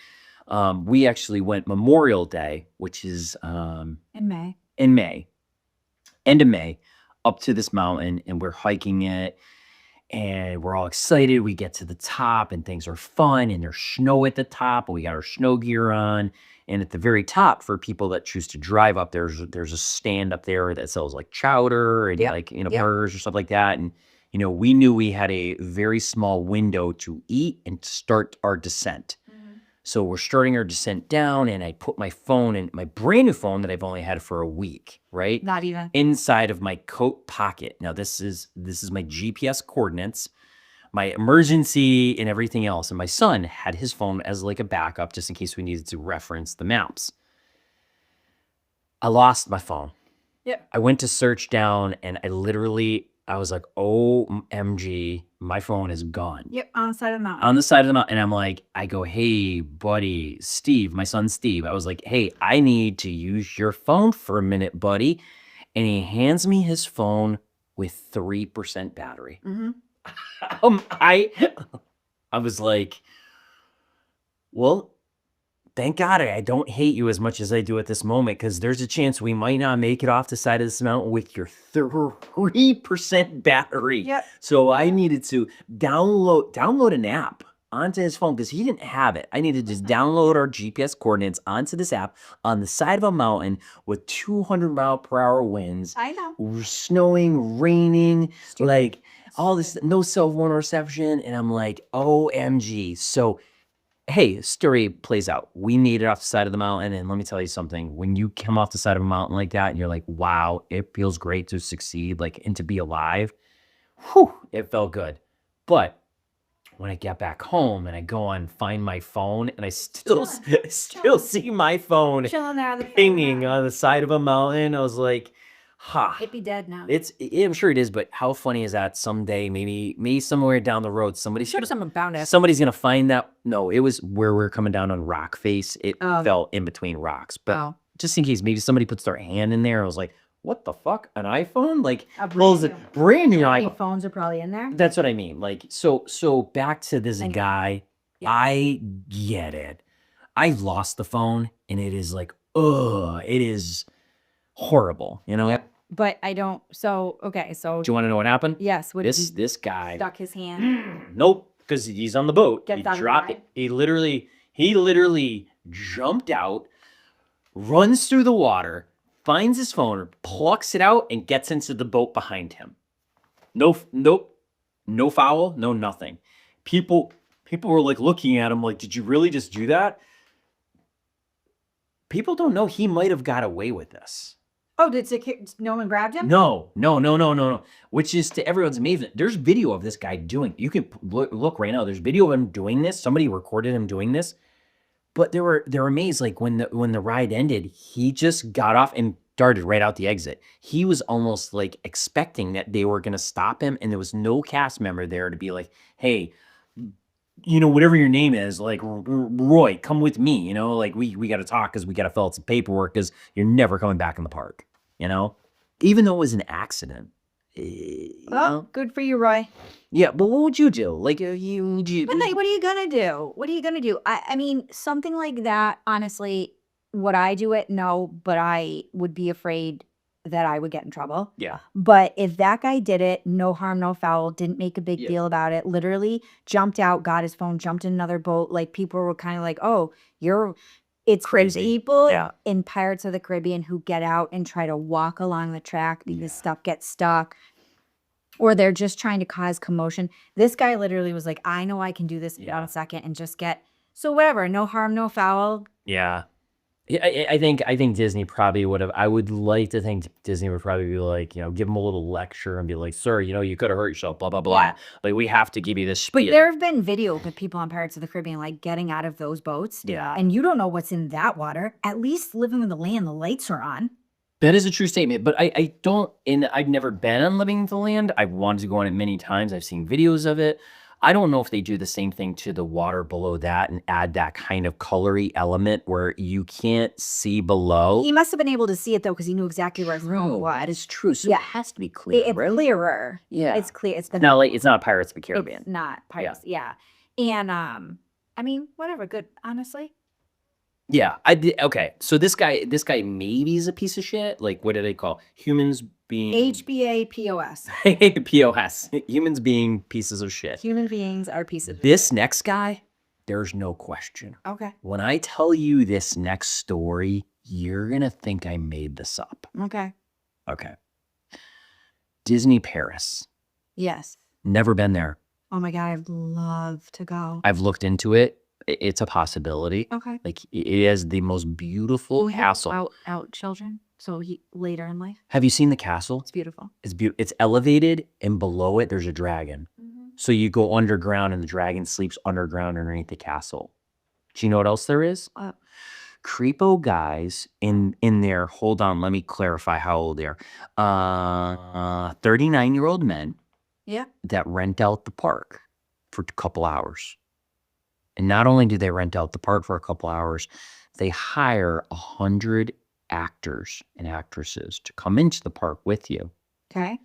Speaker 2: we actually went Memorial Day, which is
Speaker 1: in May.
Speaker 2: end of May, up to this mountain, and we're hiking it. And we're all excited. We get to the top and things are fun, and there's snow at the top, and we got our snow gear on. And at the very top, for people that choose to drive up, there's a stand up there that sells like chowder and burgers or stuff like that. And we knew we had a very small window to eat and start our descent. So we're starting our descent down, and I put my phone in, my brand new phone that I've only had for a week, right?
Speaker 1: Not even.
Speaker 2: Inside of my coat pocket. Now this is my GPS coordinates, my emergency, and everything else. And my son had his phone as like a backup just in case we needed to reference the maps. I lost my phone.
Speaker 1: Yep.
Speaker 2: I went to search down, and I was like, OMG, my phone is gone.
Speaker 1: Yep, on the side of the mountain.
Speaker 2: On the side of the mountain. And I go, hey, buddy, Steve, my son Steve. I was like, hey, I need to use your phone for a minute, buddy. And he hands me his phone with 3% battery. I was like, well, thank God I don't hate you as much as I do at this moment, because there's a chance we might not make it off the side of this mountain with your 3% battery.
Speaker 1: Yep.
Speaker 2: So I needed to download an app onto his phone because he didn't have it. I needed to just download our GPS coordinates onto this app on the side of a mountain with 200-mile-per-hour winds.
Speaker 1: I know.
Speaker 2: Snowing, raining, like all this, no cell phone reception. And I'm like, OMG. So hey, story plays out. We made it off the side of the mountain, and let me tell you something. When you come off the side of a mountain like that, and you're like, wow, it feels great to succeed, like, and to be alive, whew, it felt good. But when I get back home and I go and find my phone, and I still see my phone
Speaker 1: Chilling there on the
Speaker 2: pinging on the side of a mountain, I was like, ha.
Speaker 1: It'd be dead now.
Speaker 2: I'm sure it is, but how funny is that? Someday, maybe somewhere down the road, somebody's gonna find that. No, it was where we're coming down on rock face. It fell in between rocks, but just in case, maybe somebody puts their hand in there. I was like, what the fuck? An iPhone? Like, well, is it brand new iPhone?
Speaker 1: Phones are probably in there.
Speaker 2: That's what I mean. Like, so back to this guy. Yeah. I get it. I've lost the phone, and it is like, it is horrible,
Speaker 1: But I don't. So okay. So
Speaker 2: do you want to know what happened?
Speaker 1: Yes.
Speaker 2: This guy
Speaker 1: stuck his hand.
Speaker 2: Nope, because he's on the boat.
Speaker 1: He
Speaker 2: dropped it. He literally jumped out, runs through the water, finds his phone, plucks it out, and gets into the boat behind him. No foul, no nothing. People were like looking at him like, did you really just do that? People don't know he might have got away with this.
Speaker 1: Oh, no one grabbed him?
Speaker 2: No. Which is to everyone's amazement. There's video of this guy doing. You can look right now. There's video of him doing this. Somebody recorded him doing this. But they're amazed. Like when the ride ended, he just got off and darted right out the exit. He was almost like expecting that they were gonna stop him, and there was no cast member there to be like, hey, whatever your name is, like Roy, come with me. Like we got to talk because we got to fill out some paperwork because you're never coming back in the park. Even though it was an accident.
Speaker 1: Well, good for you, Roy.
Speaker 2: Yeah, but what would you do? Like,
Speaker 1: But what are you gonna do? What are you gonna do? I mean, something like that, honestly, would I do it? No, but I would be afraid that I would get in trouble.
Speaker 2: Yeah.
Speaker 1: But if that guy did it, no harm, no foul, didn't make a big deal about it, literally jumped out, got his phone, jumped in another boat, like people were kind of like, oh, it's
Speaker 2: Crazy.
Speaker 1: people
Speaker 2: Yeah.
Speaker 1: in Pirates of the Caribbean who get out and try to walk along the track because stuff gets stuck. Or they're just trying to cause commotion. This guy literally was like, I know I can do this in a second and just so whatever, no harm, no foul.
Speaker 2: Yeah. I think Disney probably would have. I would like to think Disney would probably be like, give him a little lecture and be like, sir, you could have hurt yourself, blah, blah, blah.
Speaker 1: Yeah.
Speaker 2: Like, we have to give you this
Speaker 1: But
Speaker 2: spiel.
Speaker 1: there have been videos of people on Pirates of the Caribbean, like, getting out of those boats.
Speaker 2: Yeah.
Speaker 1: And you don't know what's in that water. At least living in the land, the lights are on.
Speaker 2: That is a true statement, but I don't, and I've never been on Living the Land. I've wanted to go on it many times. I've seen videos of it. I don't know if they do the same thing to the water below that and add that kind of colory element where you can't see below.
Speaker 1: He must have been able to see it, though, because he knew exactly where his room was.
Speaker 2: That is true. So
Speaker 1: Yeah.
Speaker 2: it has to be clear,
Speaker 1: It's
Speaker 2: right?
Speaker 1: clearer.
Speaker 2: Yeah.
Speaker 1: It's clear. It's
Speaker 2: Now, like, it's not Pirates of the Caribbean.
Speaker 1: It's not Pirates. Yeah. And, I mean, whatever. Good, honestly.
Speaker 2: Yeah, okay. So this guy maybe is a piece of shit. Like, what do they call humans being
Speaker 1: HBA POS.
Speaker 2: POS? Humans being pieces of shit.
Speaker 1: Human beings are pieces.
Speaker 2: This next guy, there's no question.
Speaker 1: Okay.
Speaker 2: When I tell you this next story, you're gonna think I made this up.
Speaker 1: Okay.
Speaker 2: Okay. Disney Paris.
Speaker 1: Yes.
Speaker 2: Never been there.
Speaker 1: Oh my God, I'd love to go.
Speaker 2: I've looked into it. It's a possibility.
Speaker 1: Okay.
Speaker 2: Like, it has the most beautiful castle.
Speaker 1: Out children. So later in life,
Speaker 2: Have you seen the castle?
Speaker 1: it's beautiful.
Speaker 2: It's beautiful. It's elevated, and below it, there's a dragon. So you go underground, and the dragon sleeps underground underneath the castle. Do you know what else there is? Creepo guys in there. Hold on, let me clarify how old they are. 39-year-old men.
Speaker 1: Yeah.
Speaker 2: That rent out the park for a couple hours. And not only do they rent out the park for a couple hours, they hire 100 actors and actresses to come into the park with you.
Speaker 1: Okay.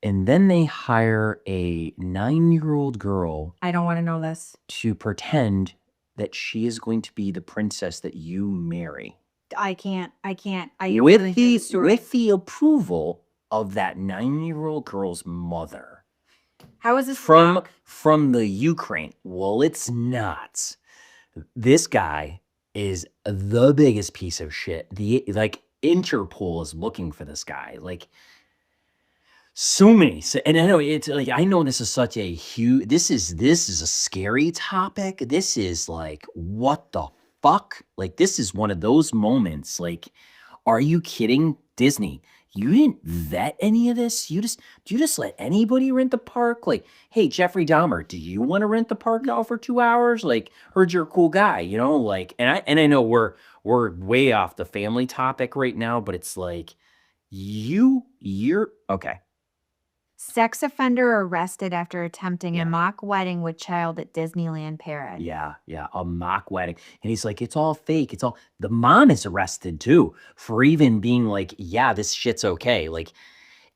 Speaker 2: And then they hire a 9-year-old girl
Speaker 1: I don't want to know this.
Speaker 2: to pretend that she is going to be the princess that you marry.
Speaker 1: I can't.
Speaker 2: With the approval of that 9-year-old girl's mother.
Speaker 1: How is this
Speaker 2: From the Ukraine? Well, it's not. This guy is the biggest piece of shit. Interpol is looking for this guy. Like, so many. And I know it's like, I know this is such a huge. This is a scary topic. This is like, what the fuck? Like, this is one of those moments. Like, are you kidding, Disney? You didn't vet any of this. Do you just let anybody rent the park? Like, hey, Jeffrey Dahmer, do you want to rent the park now for 2 hours? Like, heard you're a cool guy, Like, and I know we're way off the family topic right now, but it's like, you're okay.
Speaker 1: Sex offender arrested after attempting a mock wedding with child at Disneyland Paris.
Speaker 2: Yeah, a mock wedding. And he's like, it's all fake. The mom is arrested too for even being like, yeah, this shit's okay. Like,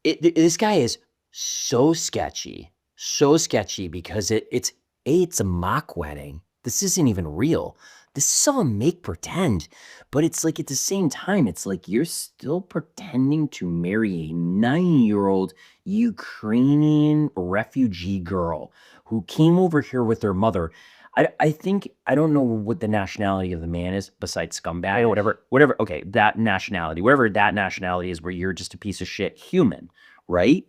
Speaker 2: this guy is so sketchy because it's a mock wedding. This isn't even real. This is all a make pretend. But it's like, at the same time, it's like you're still pretending to marry a 9-year-old Ukrainian refugee girl who came over here with her mother. I think I don't know what the nationality of the man is besides scumbag or whatever. Okay, that nationality, whatever that nationality is, where you're just a piece of shit human, right?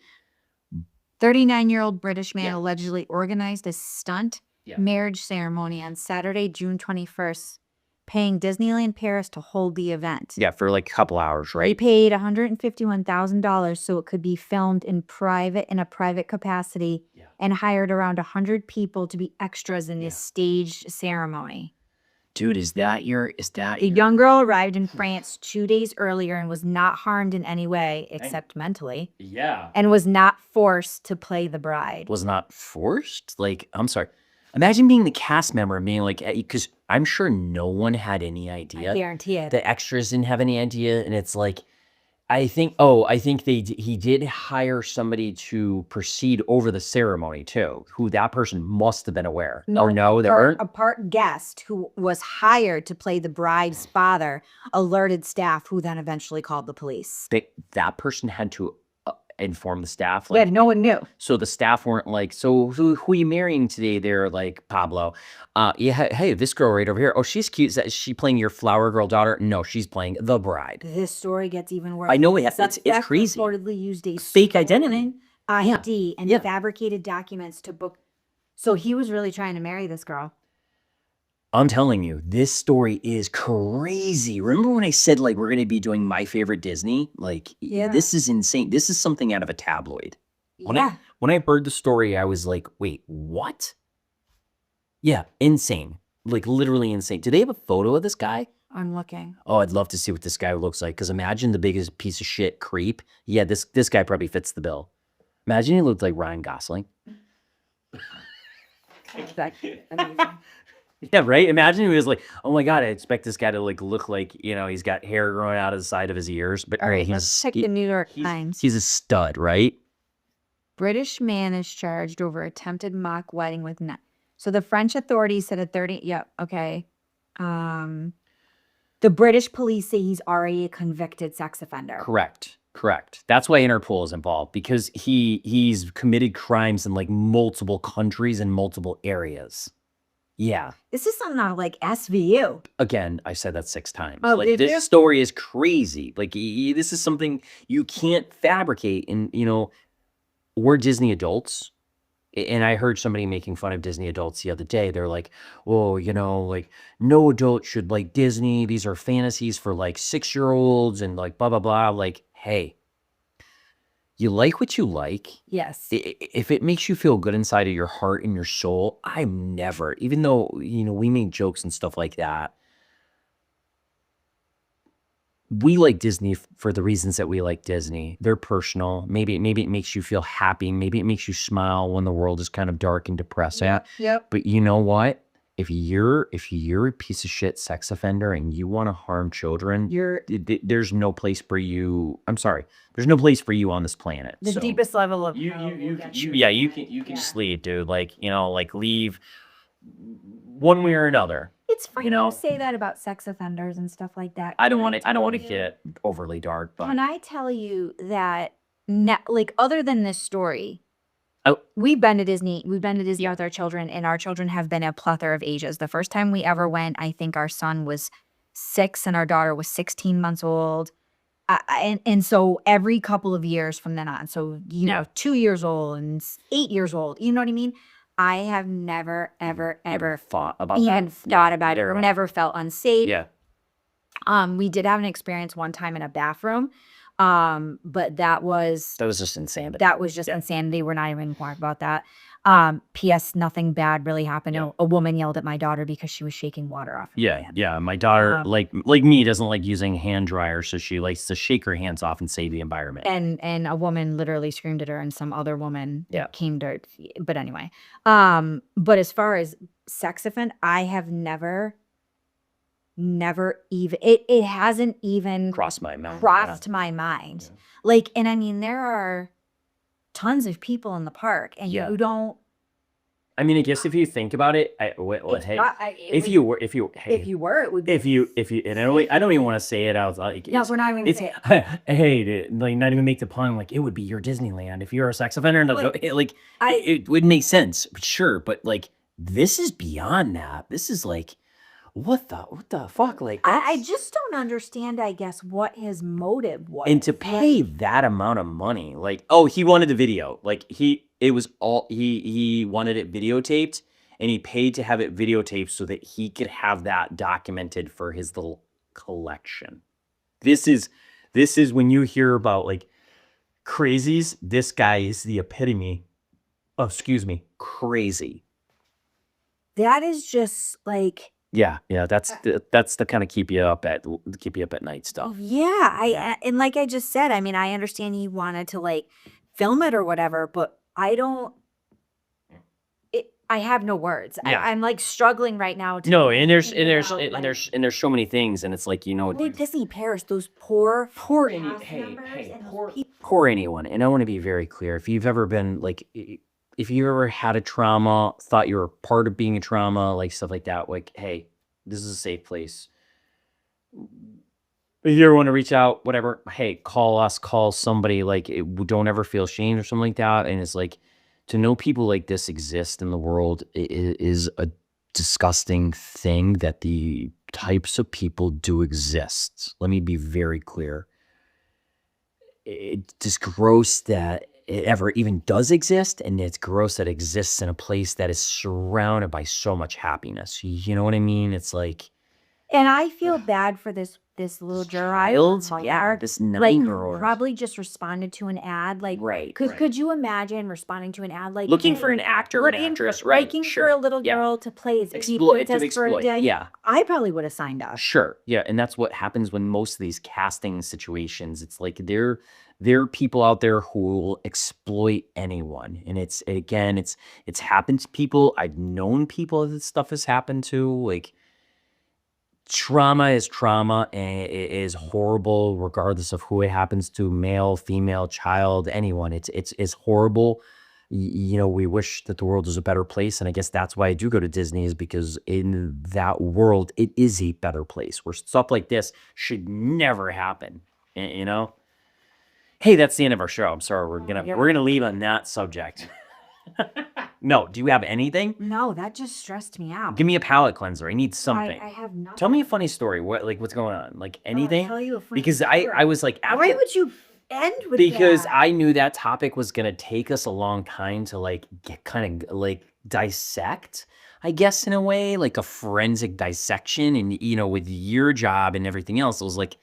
Speaker 1: 39-year-old British man
Speaker 2: Yeah.
Speaker 1: allegedly organized a stunt
Speaker 2: Yeah.
Speaker 1: marriage ceremony on Saturday, June 21st, paying Disneyland Paris to hold the event.
Speaker 2: Yeah, for like a couple hours,
Speaker 1: He
Speaker 2: right?
Speaker 1: paid $151,000 so it could be filmed in a private capacity,
Speaker 2: Yeah.
Speaker 1: and hired around 100 people to be extras in this staged ceremony.
Speaker 2: Dude, is that
Speaker 1: A young girl arrived in France 2 days earlier and was not harmed in any way except mentally,
Speaker 2: Yeah.
Speaker 1: and was not forced to play the bride.
Speaker 2: Was not forced? Like, I'm sorry. Imagine being the cast member and being like, because I'm sure no one had any idea.
Speaker 1: I guarantee it.
Speaker 2: The extras didn't have any idea, and it's like, I think he did hire somebody to proceed over the ceremony too, who that person must have been aware. Or no, there weren't?
Speaker 1: A part guest who was hired to play the bride's father alerted staff, who then eventually called the police.
Speaker 2: That person had to inform the staff.
Speaker 1: Yeah, no one knew.
Speaker 2: So the staff weren't like, so who are you marrying today? They're like, Pablo. Yeah, hey, this girl right over here. Oh, she's cute. Is she playing your flower girl daughter? No, she's playing the bride.
Speaker 1: This story gets even worse.
Speaker 2: I know it's crazy.
Speaker 1: Reportedly used a
Speaker 2: Fake identity.
Speaker 1: ID and fabricated documents to book. So he was really trying to marry this girl.
Speaker 2: I'm telling you, this story is crazy. Remember when I said, like, we're going to be doing My Favorite Disney? Like, this is insane. This is something out of a tabloid. When I heard the story, I was like, wait, what? Yeah, insane. Like, literally insane. Do they have a photo of this guy?
Speaker 1: I'm looking.
Speaker 2: Oh, I'd love to see what this guy looks like. Because imagine the biggest piece of shit creep. Yeah, this guy probably fits the bill. Imagine he looked like Ryan Gosling.
Speaker 1: Amazing.
Speaker 2: Yeah, right? Imagine he was like, oh my God, I expect this guy to like look like, he's got hair growing out of the side of his ears. But
Speaker 1: All right, let's check the New York Times.
Speaker 2: He's a stud, right?
Speaker 1: British man is charged over attempted mock wedding with So the French authorities said okay. The British police say he's already a convicted sex offender.
Speaker 2: Correct. That's why Interpol is involved, because he's committed crimes in like multiple countries and multiple areas. Yeah.
Speaker 1: This is something out of like SVU.
Speaker 2: Again, I said that 6 times.
Speaker 1: Oh,
Speaker 2: like this story is crazy. Like this is something you can't fabricate. And we're Disney adults. And I heard somebody making fun of Disney adults the other day. They're like, "Oh, like no adult should like Disney. These are fantasies for like 6-year-olds and like blah blah blah." Like, hey, you like what you like.
Speaker 1: Yes.
Speaker 2: If it makes you feel good inside of your heart and your soul, I'm never, even though, we make jokes and stuff like that. We like Disney for the reasons that we like Disney. They're personal. Maybe it makes you feel happy. Maybe it makes you smile when the world is kind of dark and depressing.
Speaker 1: Yep.
Speaker 2: But you know what? If you're a piece of shit sex offender and you want to harm children, there's no place for you. I'm sorry. There's no place for you on this planet.
Speaker 1: The deepest level of
Speaker 2: you can sleep, dude. Like, like leave one way or another.
Speaker 1: It's funny to say that about sex offenders and stuff like that.
Speaker 2: I don't want to get overly dark, but
Speaker 1: when I tell you that, like, other than this story,
Speaker 2: Oh.
Speaker 1: we've been to Disney with our children, and our children have been a plethora of ages. The first time we ever went, I think our son was 6 and our daughter was 16 months old. And so every couple of years from then on, so, 2 years old and 8 years old, you know what I mean? I have never, ever
Speaker 2: thought about it
Speaker 1: or never felt unsafe.
Speaker 2: Yeah.
Speaker 1: We did have an experience one time in a bathroom. But that was
Speaker 2: just insanity.
Speaker 1: That was just insanity. We're not even talking about that. P.S. Nothing bad really happened.
Speaker 2: Yeah.
Speaker 1: A woman yelled at my daughter because she was shaking water off.
Speaker 2: Yeah. My daughter, like me, doesn't like using hand dryer, so she likes to shake her hands off and save the environment.
Speaker 1: And a woman literally screamed at her, and some other woman came to. But anyway, but as far as sex offend, I have never even it hasn't even
Speaker 2: crossed my mind.
Speaker 1: My mind. Yeah. Like, and I mean, there are tons of people in the park, and you don't.
Speaker 2: I mean, I guess if you think about it, it would be, and I don't even want to say it. I was like,
Speaker 1: we're not even say it.
Speaker 2: Hey, like, not even make the pun. Like, it would be your Disneyland if you're a sex offender. It would make sense, sure, but like, This is beyond that. This is like, what the fuck? Like,
Speaker 1: I just don't understand, I guess, what his motive was.
Speaker 2: and to pay that amount of money, like, oh, he wanted the video. Like he wanted it videotaped, and he paid to have it videotaped so that he could have that documented for his little collection. This is when you hear about like crazies, this guy is the epitome of, crazy.
Speaker 1: That is just like,
Speaker 2: Yeah, that's the kind of keep you up at night stuff.
Speaker 1: yeah, and like I just said, I mean, I understand he wanted to like film it or whatever, but I have no words.
Speaker 2: Yeah.
Speaker 1: I'm like struggling right now to
Speaker 2: No, and there's
Speaker 1: figure out, like,
Speaker 2: so many things, and it's like,
Speaker 1: Walt Disney Paris, those poor
Speaker 2: any-
Speaker 1: cast
Speaker 2: hey,
Speaker 1: members
Speaker 2: hey,
Speaker 1: and those
Speaker 2: poor-
Speaker 1: people.
Speaker 2: poor anyone. And I want to be very clear. If you've ever been like, if you ever had a trauma, thought you were part of being a trauma, like stuff like that, like, hey, this is a safe place. If you ever want to reach out, whatever, hey, call us, call somebody. Like, don't ever feel ashamed or something like that. And it's like, to know people like this exist in the world is a disgusting thing, that the types of people do exist. Let me be very clear. It's just gross that it ever even does exist, and it's gross that it exists in a place that is surrounded by so much happiness. You know what I mean? It's like,
Speaker 1: And I feel bad for this little
Speaker 2: child,
Speaker 1: child.
Speaker 2: yeah, this
Speaker 1: Like
Speaker 2: 9-year-old.
Speaker 1: probably just responded to an ad. Like,
Speaker 2: Right,
Speaker 1: could you imagine responding to an ad like
Speaker 2: looking
Speaker 1: hey,
Speaker 2: for an actor or an actress, right?
Speaker 1: looking for
Speaker 2: Sure,
Speaker 1: a little
Speaker 2: yeah.
Speaker 1: girl to play as a
Speaker 2: Exploit, to
Speaker 1: princess for a
Speaker 2: exploit,
Speaker 1: day?
Speaker 2: yeah.
Speaker 1: I probably would have signed up.
Speaker 2: Sure, yeah, and that's what happens when most of these casting situations. It's like there are people out there who will exploit anyone, and it's happened to people. I've known people that stuff has happened to. Like, trauma is trauma, and it is horrible regardless of who it happens to, male, female, child, anyone. It's horrible. We wish that the world was a better place, and I guess that's why I do go to Disney, is because in that world it is a better place where stuff like this should never happen. Hey, that's the end of our show. I'm sorry, we're gonna leave on that subject. No, do you have anything?
Speaker 1: No, that just stressed me out.
Speaker 2: Give me a palate cleanser. I need something.
Speaker 1: I have nothing.
Speaker 2: Tell me a funny story. What's going on? Like anything?
Speaker 1: tell you a funny
Speaker 2: Because
Speaker 1: story.
Speaker 2: I was like,
Speaker 1: Why would you end with
Speaker 2: because
Speaker 1: that?
Speaker 2: I knew that topic was gonna take us a long time to like get kind of like dissect, I guess, in a way, like a forensic dissection. And with your job and everything else, it was like,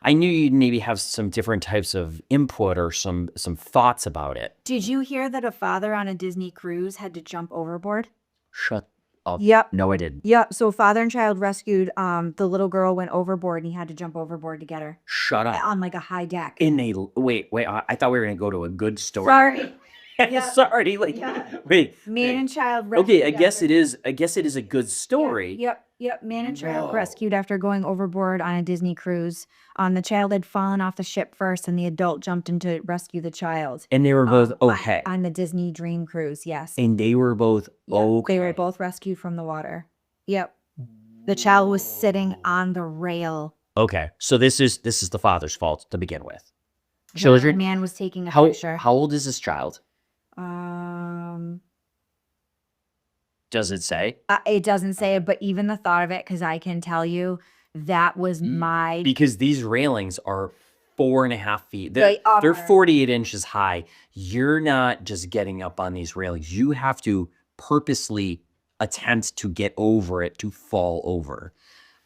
Speaker 2: I knew you'd maybe have some different types of input or some thoughts about it.
Speaker 1: Did you hear that a father on a Disney cruise had to jump overboard?
Speaker 2: Shut up.
Speaker 1: Yep.
Speaker 2: No, I didn't.
Speaker 1: Yep. So father and child rescued. The little girl went overboard, and he had to jump overboard to get her
Speaker 2: Shut up.
Speaker 1: on like a high deck.
Speaker 2: Wait. I thought we were gonna go to a good story.
Speaker 1: Sorry.
Speaker 2: Sorry. Like, wait.
Speaker 1: Man and child rescued.
Speaker 2: Okay, I guess it is a good story.
Speaker 1: Yep. Man and child
Speaker 2: Whoa.
Speaker 1: rescued after going overboard on a Disney cruise. The child had fallen off the ship first, and the adult jumped in to rescue the child.
Speaker 2: And they were both okay.
Speaker 1: On the Disney Dream Cruise, yes.
Speaker 2: And they were both okay.
Speaker 1: They were both rescued from the water. Yep. The child was sitting on the rail.
Speaker 2: Okay, so this is the father's fault to begin with. Children.
Speaker 1: The man was taking a
Speaker 2: How
Speaker 1: picture.
Speaker 2: How old is this child? Does it say?
Speaker 1: It doesn't say it, but even the thought of it, because I can tell you that was my.
Speaker 2: Because these railings are 4.5 feet.
Speaker 1: They are.
Speaker 2: They're 48 inches high. You're not just getting up on these railings. You have to purposely attempt to get over it, to fall over.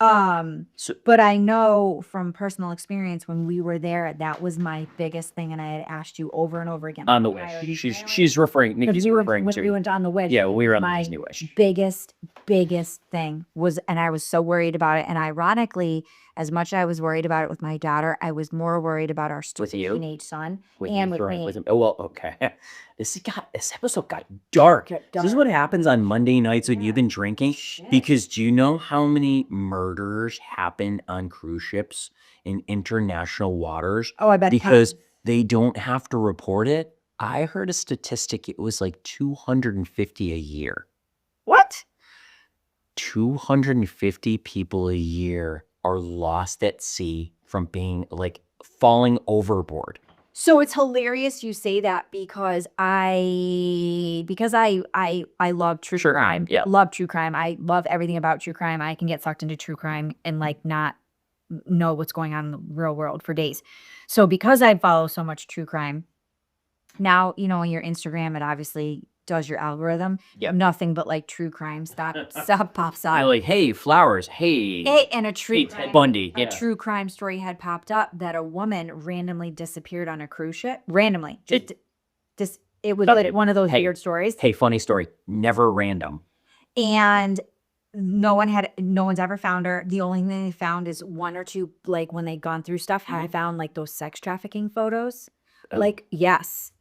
Speaker 1: But I know from personal experience, when we were there, that was my biggest thing, and I had asked you over and over again.
Speaker 2: On the Wish. She's referring. Nikki's referring
Speaker 1: when
Speaker 2: to.
Speaker 1: we went on the Wish.
Speaker 2: Yeah, we were on the
Speaker 1: my
Speaker 2: Disney Wish.
Speaker 1: biggest thing was, and I was so worried about it. And ironically, as much as I was worried about it with my daughter, I was more worried about our
Speaker 2: With you?
Speaker 1: teenage son
Speaker 2: With
Speaker 1: and
Speaker 2: you,
Speaker 1: with
Speaker 2: right,
Speaker 1: me.
Speaker 2: with him. Oh, well, okay. This episode got dark. This is what happens on Monday nights when you've been drinking. Because do you know how many murders happen on cruise ships in international waters?
Speaker 1: Oh, I bet.
Speaker 2: Because they don't have to report it. I heard a statistic. It was like 250 a year.
Speaker 1: What?
Speaker 2: 250 people a year are lost at sea from being like falling overboard.
Speaker 1: So it's hilarious you say that because I love true
Speaker 2: Sure.
Speaker 1: crime.
Speaker 2: Yeah.
Speaker 1: Love true crime. I love everything about true crime. I can get sucked into true crime and like not know what's going on in the real world for days. So because I follow so much true crime, now, you know, on your Instagram, it obviously does your algorithm.
Speaker 2: Yep.
Speaker 1: Nothing but like true crime stuff pops
Speaker 2: I
Speaker 1: up.
Speaker 2: like, hey, flowers. Hey,
Speaker 1: And a true
Speaker 2: hey, Ted Bundy.
Speaker 1: a true crime story had popped up that a woman randomly disappeared on a cruise ship. Randomly. Just it was one of those
Speaker 2: Hey.
Speaker 1: weird stories.
Speaker 2: Hey, funny story. Never random.
Speaker 1: And no one's ever found her. The only thing they found is one or two, like when they'd gone through stuff, I found like those sex trafficking photos.
Speaker 2: Oh.
Speaker 1: Like, yes.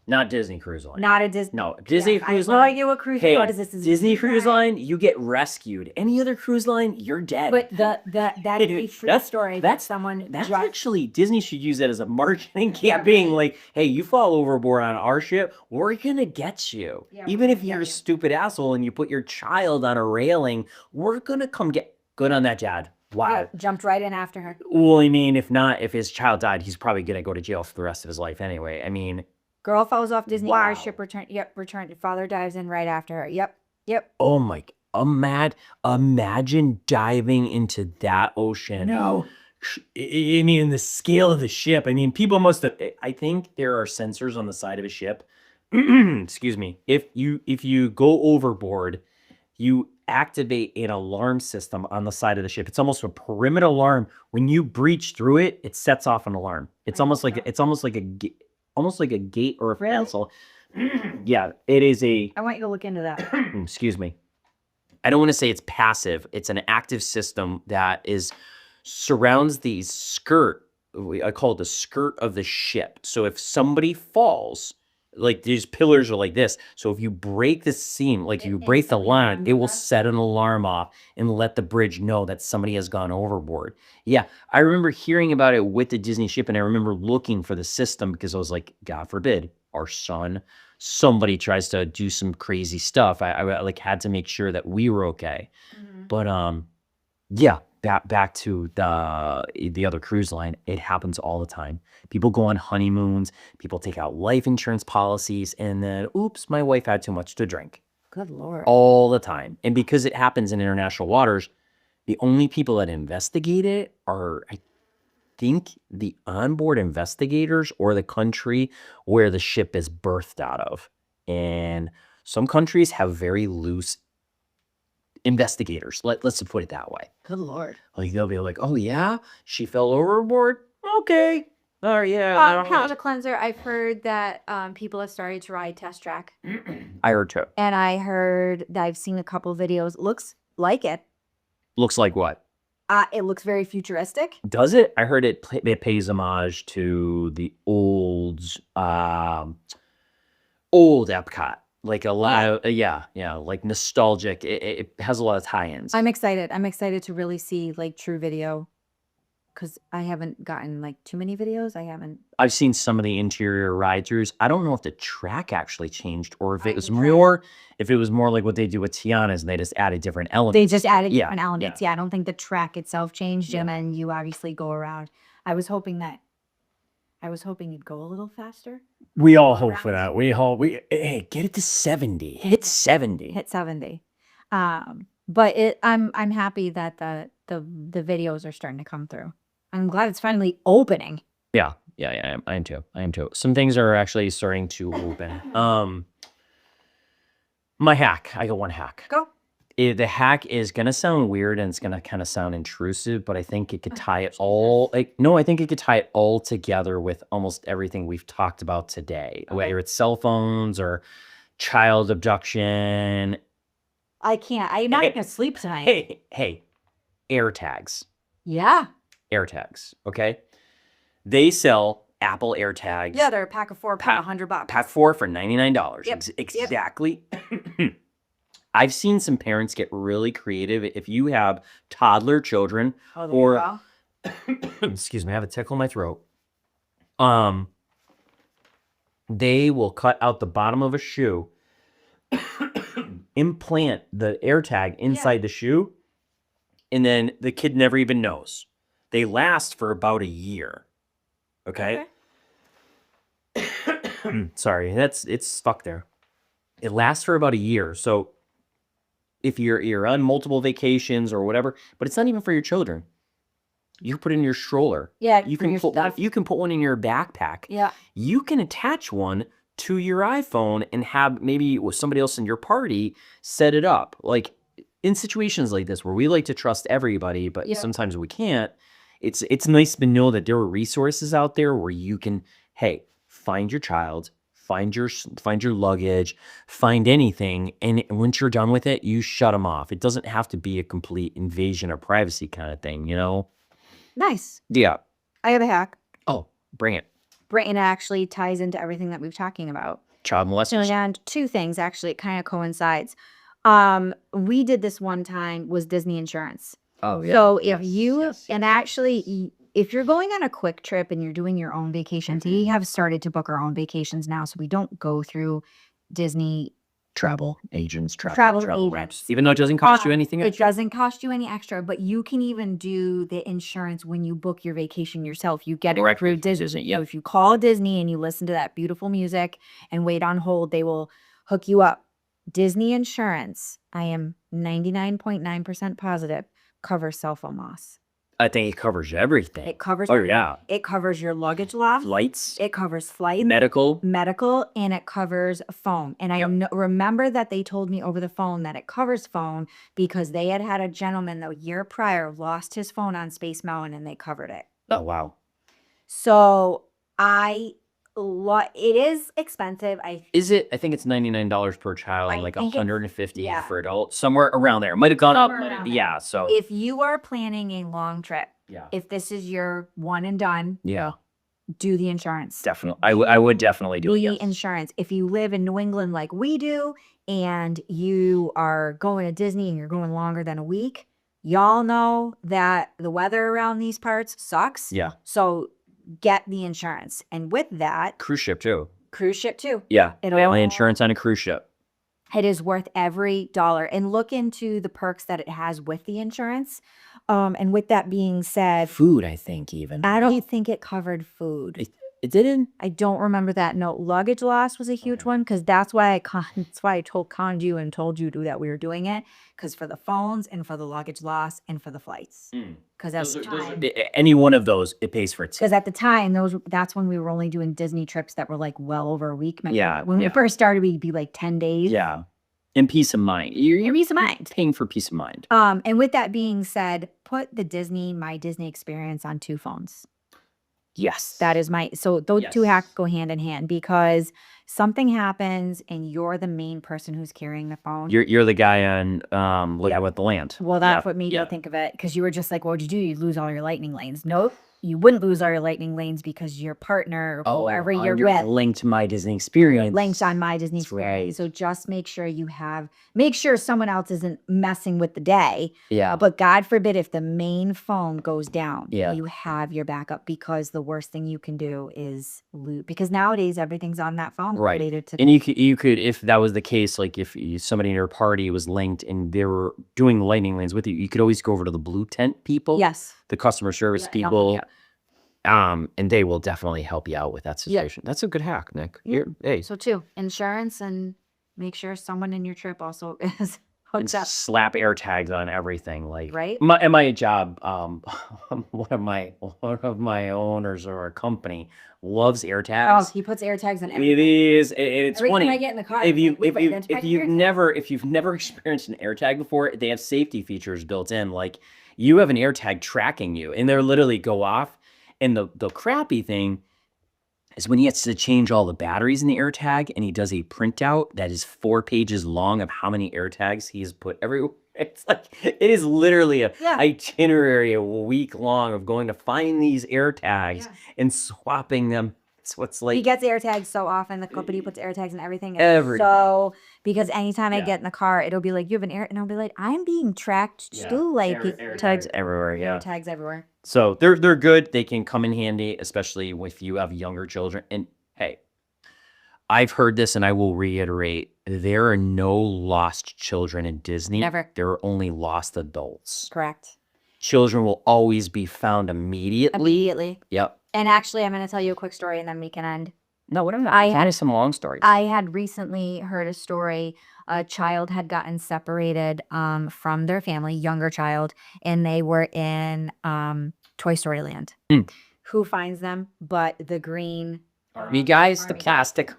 Speaker 2: Not Disney Cruise Line.
Speaker 1: Not a Disney.
Speaker 2: No, Disney Cruise
Speaker 1: I have no
Speaker 2: Line.
Speaker 1: idea what cruise
Speaker 2: Hey,
Speaker 1: what is this? Is
Speaker 2: Disney Cruise Line, you get rescued. Any other cruise line, you're dead.
Speaker 1: But that is a true story.
Speaker 2: That's
Speaker 1: someone
Speaker 2: That's actually Disney should use that as a marketing campaign. Like, hey, you fall overboard on our ship, we're gonna get you.
Speaker 1: Yeah,
Speaker 2: Even
Speaker 1: we're
Speaker 2: if
Speaker 1: gonna
Speaker 2: you're a
Speaker 1: get you.
Speaker 2: stupid asshole and you put your child on a railing, we're gonna come get. Good on that, Dad. Wow.
Speaker 1: Yeah, jumped right in after her.
Speaker 2: Well, I mean, if his child died, he's probably gonna go to jail for the rest of his life anyway. I mean,
Speaker 1: Girl falls off Disney
Speaker 2: wow.
Speaker 1: ship. Returned. Father dives in right after her. Yep.
Speaker 2: Oh my! Imagine diving into that ocean.
Speaker 3: No. I mean, the scale of the ship. I mean, people must have.
Speaker 2: I think there are sensors on the side of a ship. Excuse me. If you go overboard, you activate an alarm system on the side of the ship. It's almost a perimeter alarm. When you breach through it, it sets off an alarm. It's almost like a gate or a castle. Yeah, it is a.
Speaker 1: I want you to look into that.
Speaker 2: Excuse me. I don't want to say it's passive. It's an active system that surrounds the skirt. I call it the skirt of the ship. So if somebody falls, like these pillars are like this. So if you break the seam, like you break the line, it will set an alarm off and let the bridge know that somebody has gone overboard. Yeah, I remember hearing about it with the Disney ship, and I remember looking for the system because I was like, God forbid, our son, somebody tries to do some crazy stuff. I like had to make sure that we were okay. But yeah, back to the other cruise line. It happens all the time. People go on honeymoons, people take out life insurance policies, and then oops, my wife had too much to drink.
Speaker 1: Good Lord.
Speaker 2: All the time. And because it happens in international waters, the only people that investigate it are, I think, the onboard investigators or the country where the ship is birthed out of. And some countries have very loose investigators. Let's put it that way.
Speaker 1: Good Lord.
Speaker 2: Like they'll be like, "Oh yeah, she fell overboard. Okay, oh yeah."
Speaker 1: Palate cleanser. I've heard that people have started to ride Test Track,
Speaker 2: I heard too.
Speaker 1: and I heard that I've seen a couple videos. Looks like it.
Speaker 2: Looks like what?
Speaker 1: It looks very futuristic.
Speaker 2: Does it? I heard it pays homage to the old Epcot. Like a lot of, yeah, like nostalgic. It has a lot of tie-ins.
Speaker 1: I'm excited. I'm excited to really see like true video, because I haven't gotten like too many videos.
Speaker 2: I've seen some of the interior ride-throughs. I don't know if the track actually changed or if it was more like what they do with Tiana's and they just added different elements.
Speaker 1: They just added
Speaker 2: Yeah,
Speaker 1: different elements. Yeah, I don't think the track itself changed, Jim, and you obviously go around. I was hoping you'd go a little faster.
Speaker 3: We all hope for that.
Speaker 2: Hey, get it to 70. Hit 70.
Speaker 1: Hit 70. But I'm happy that the videos are starting to come through. I'm glad it's finally opening.
Speaker 2: Yeah, I am too. Some things are actually starting to open. My hack. I got one hack.
Speaker 1: Go.
Speaker 2: The hack is gonna sound weird and it's gonna kind of sound intrusive, but I think it could tie it all. I think it could tie it all together with almost everything we've talked about today, whether it's cell phones or child abduction.
Speaker 1: I can't. I'm not gonna sleep tonight.
Speaker 2: Hey, AirTags.
Speaker 1: Yeah.
Speaker 2: AirTags. Okay, they sell Apple AirTags.
Speaker 1: Yeah, they're a pack of 4, $100.
Speaker 2: Pack 4 for $99.
Speaker 1: Yep.
Speaker 2: Exactly. I've seen some parents get really creative. If you have toddler children or excuse me, I have a tickle in my throat. They will cut out the bottom of a shoe, implant the AirTag inside the shoe, and then the kid never even knows. They last for about a year. Okay? sorry, it's stuck there. It lasts for about a year. So if you're on multiple vacations or whatever, but it's not even for your children. You put it in your stroller.
Speaker 1: Yeah,
Speaker 2: You
Speaker 1: for
Speaker 2: can
Speaker 1: your
Speaker 2: put
Speaker 1: stuff.
Speaker 2: you can put one in your backpack.
Speaker 1: Yeah.
Speaker 2: You can attach one to your iPhone and have maybe with somebody else in your party set it up. Like in situations like this where we like to trust everybody, but sometimes we can't. It's nice to know that there are resources out there where you can, hey, find your child, find your luggage, find anything, and once you're done with it, you shut them off. It doesn't have to be a complete invasion of privacy kind of thing, you know?
Speaker 1: Nice.
Speaker 2: Yeah.
Speaker 1: I have a hack.
Speaker 2: Oh, bring it.
Speaker 1: Britain actually ties into everything that we've talking about.
Speaker 2: Child molesters.
Speaker 1: And two things, actually, it kind of coincides. We did this one time was Disney insurance.
Speaker 2: Oh, yeah.
Speaker 1: So if you, and actually, if you're going on a quick trip and you're doing your own vacations, we have started to book our own vacations now. So we don't go through Disney
Speaker 2: Travel agents,
Speaker 1: travel agents.
Speaker 2: reps. Even though it doesn't cost you anything.
Speaker 1: It doesn't cost you any extra, but you can even do the insurance when you book your vacation yourself. You get it
Speaker 2: Directly
Speaker 1: through
Speaker 2: from
Speaker 1: Disney.
Speaker 2: Disney, yep.
Speaker 1: So if you call Disney and you listen to that beautiful music and wait on hold, they will hook you up. Disney insurance, I am 99.9% positive, covers cell phone loss.
Speaker 2: I think it covers everything.
Speaker 1: It covers.
Speaker 2: Oh, yeah.
Speaker 1: It covers your luggage loss.
Speaker 2: Flights,
Speaker 1: It covers flight,
Speaker 2: medical.
Speaker 1: and it covers phone. And I remember that they told me over the phone that it covers phone because they had a gentleman the year prior lost his phone on Space Mountain and they covered it.
Speaker 2: Oh, wow.
Speaker 1: So it is expensive.
Speaker 2: Is it? I think it's $99 per child and
Speaker 1: I
Speaker 2: like
Speaker 1: think it's-
Speaker 2: $150 for adults. Somewhere around there. It might have gone up.
Speaker 1: Somewhere around there.
Speaker 2: Yeah. So
Speaker 1: If you are planning a long trip,
Speaker 2: yeah.
Speaker 1: if this is your one and done,
Speaker 2: Yeah.
Speaker 1: do the insurance.
Speaker 2: Definitely. I would definitely do it.
Speaker 1: The
Speaker 2: Yes.
Speaker 1: insurance. If you live in New England like we do and you are going to Disney and you're going longer than a week, y'all know that the weather around these parts sucks.
Speaker 2: Yeah.
Speaker 1: So get the insurance. And with that,
Speaker 2: Cruise ship too.
Speaker 1: cruise ship too.
Speaker 2: Yeah.
Speaker 1: It'll-
Speaker 2: Family insurance on a cruise ship.
Speaker 1: It is worth every dollar. And look into the perks that it has with the insurance. And with that being said,
Speaker 2: Food, I think even.
Speaker 1: I don't think it covered food.
Speaker 2: It didn't.
Speaker 1: I don't remember that. No, luggage loss was a huge one because that's why I conned you and told you that we were doing it because for the phones and for the luggage loss and for the flights because
Speaker 2: Any one of those, it pays for itself.
Speaker 1: because at the time that's when we were only doing Disney trips that were like well over a week.
Speaker 2: Yeah,
Speaker 1: When we first started, we'd be like 10 days.
Speaker 2: Yeah. And peace of mind. You're
Speaker 1: Peace of mind.
Speaker 2: paying for peace of mind.
Speaker 1: And with that being said, put the My Disney experience on two phones.
Speaker 2: Yes.
Speaker 1: That is so those two
Speaker 2: Yes.
Speaker 1: hacks go hand in hand because something happens and you're the main person who's carrying the phone.
Speaker 2: You're the guy on with the land.
Speaker 1: Well, that's
Speaker 2: Yeah.
Speaker 1: what made
Speaker 2: Yeah.
Speaker 1: me think of it because you were just like, what would you do? You'd lose all your lightning lanes. Nope. You wouldn't lose all your lightning lanes because your partner or whoever you're with
Speaker 2: linked to My Disney experience.
Speaker 1: links on My Disney
Speaker 2: That's
Speaker 1: experience.
Speaker 2: right.
Speaker 1: So just make sure someone else isn't messing with the day.
Speaker 2: Yeah.
Speaker 1: But God forbid if the main phone goes down,
Speaker 2: Yeah.
Speaker 1: you have your backup because the worst thing you can do is lose. Because nowadays everything's on that phone
Speaker 2: Right.
Speaker 1: related to
Speaker 2: And you could, if that was the case, like if somebody in your party was linked and they were doing lightning lanes with you, you could always go over to the blue tent people.
Speaker 1: Yes.
Speaker 2: The customer service
Speaker 1: Yeah,
Speaker 2: people.
Speaker 1: yeah.
Speaker 2: And they will definitely help you out with that situation. That's a good hack, Nick. Hey,
Speaker 1: So two, insurance and make sure someone in your trip also is
Speaker 2: and
Speaker 1: hooked up.
Speaker 2: slap air tags on everything. Like
Speaker 1: Right?
Speaker 2: at my job, one of my owners or our company loves air
Speaker 1: Oh,
Speaker 2: tags.
Speaker 1: he puts air tags on
Speaker 2: It
Speaker 1: everything.
Speaker 2: is. It's
Speaker 1: Every time
Speaker 2: funny.
Speaker 1: I get in the car,
Speaker 2: If
Speaker 1: I'm
Speaker 2: you
Speaker 1: like, "Wait,
Speaker 2: if
Speaker 1: that's
Speaker 2: you
Speaker 1: back
Speaker 2: if you've
Speaker 1: here."
Speaker 2: never experienced an air tag before, they have safety features built in. Like you have an air tag tracking you, and they'll literally go off. And the crappy thing is when he has to change all the batteries in the air tag, and he does a printout that is 4 pages long of how many air tags he's put everywhere. It's like it is literally a
Speaker 1: Yeah.
Speaker 2: itinerary a week long of going to find these air tags
Speaker 1: Yeah.
Speaker 2: and swapping them. It's what's
Speaker 1: He
Speaker 2: like
Speaker 1: gets air tags so often. The company puts air tags in everything. It's
Speaker 2: Everything.
Speaker 1: So because anytime I
Speaker 2: Yeah.
Speaker 1: get in the car, it'll be like you have an air, and I'll be like, I'm being tracked too. Like
Speaker 2: air
Speaker 1: tags,
Speaker 2: tags everywhere. Yeah.
Speaker 1: air tags everywhere.
Speaker 2: So they're good. They can come in handy, especially if you have younger children. And hey, I've heard this and I will reiterate, there are no lost children in Disney.
Speaker 1: Never.
Speaker 2: There are only lost adults.
Speaker 1: Correct.
Speaker 2: Children will always be found immediately.
Speaker 1: Immediately.
Speaker 2: Yep.
Speaker 1: And actually, I'm going to tell you a quick story, and then we can end.
Speaker 2: No, whatever.
Speaker 1: I-
Speaker 2: That is some long stories.
Speaker 1: I had recently heard a story. A child had gotten separated from their family, younger child, and they were in Toy Story Land.
Speaker 2: Mm.
Speaker 1: Who finds them but the green
Speaker 2: Army guys, the
Speaker 1: Army.
Speaker 2: plastic.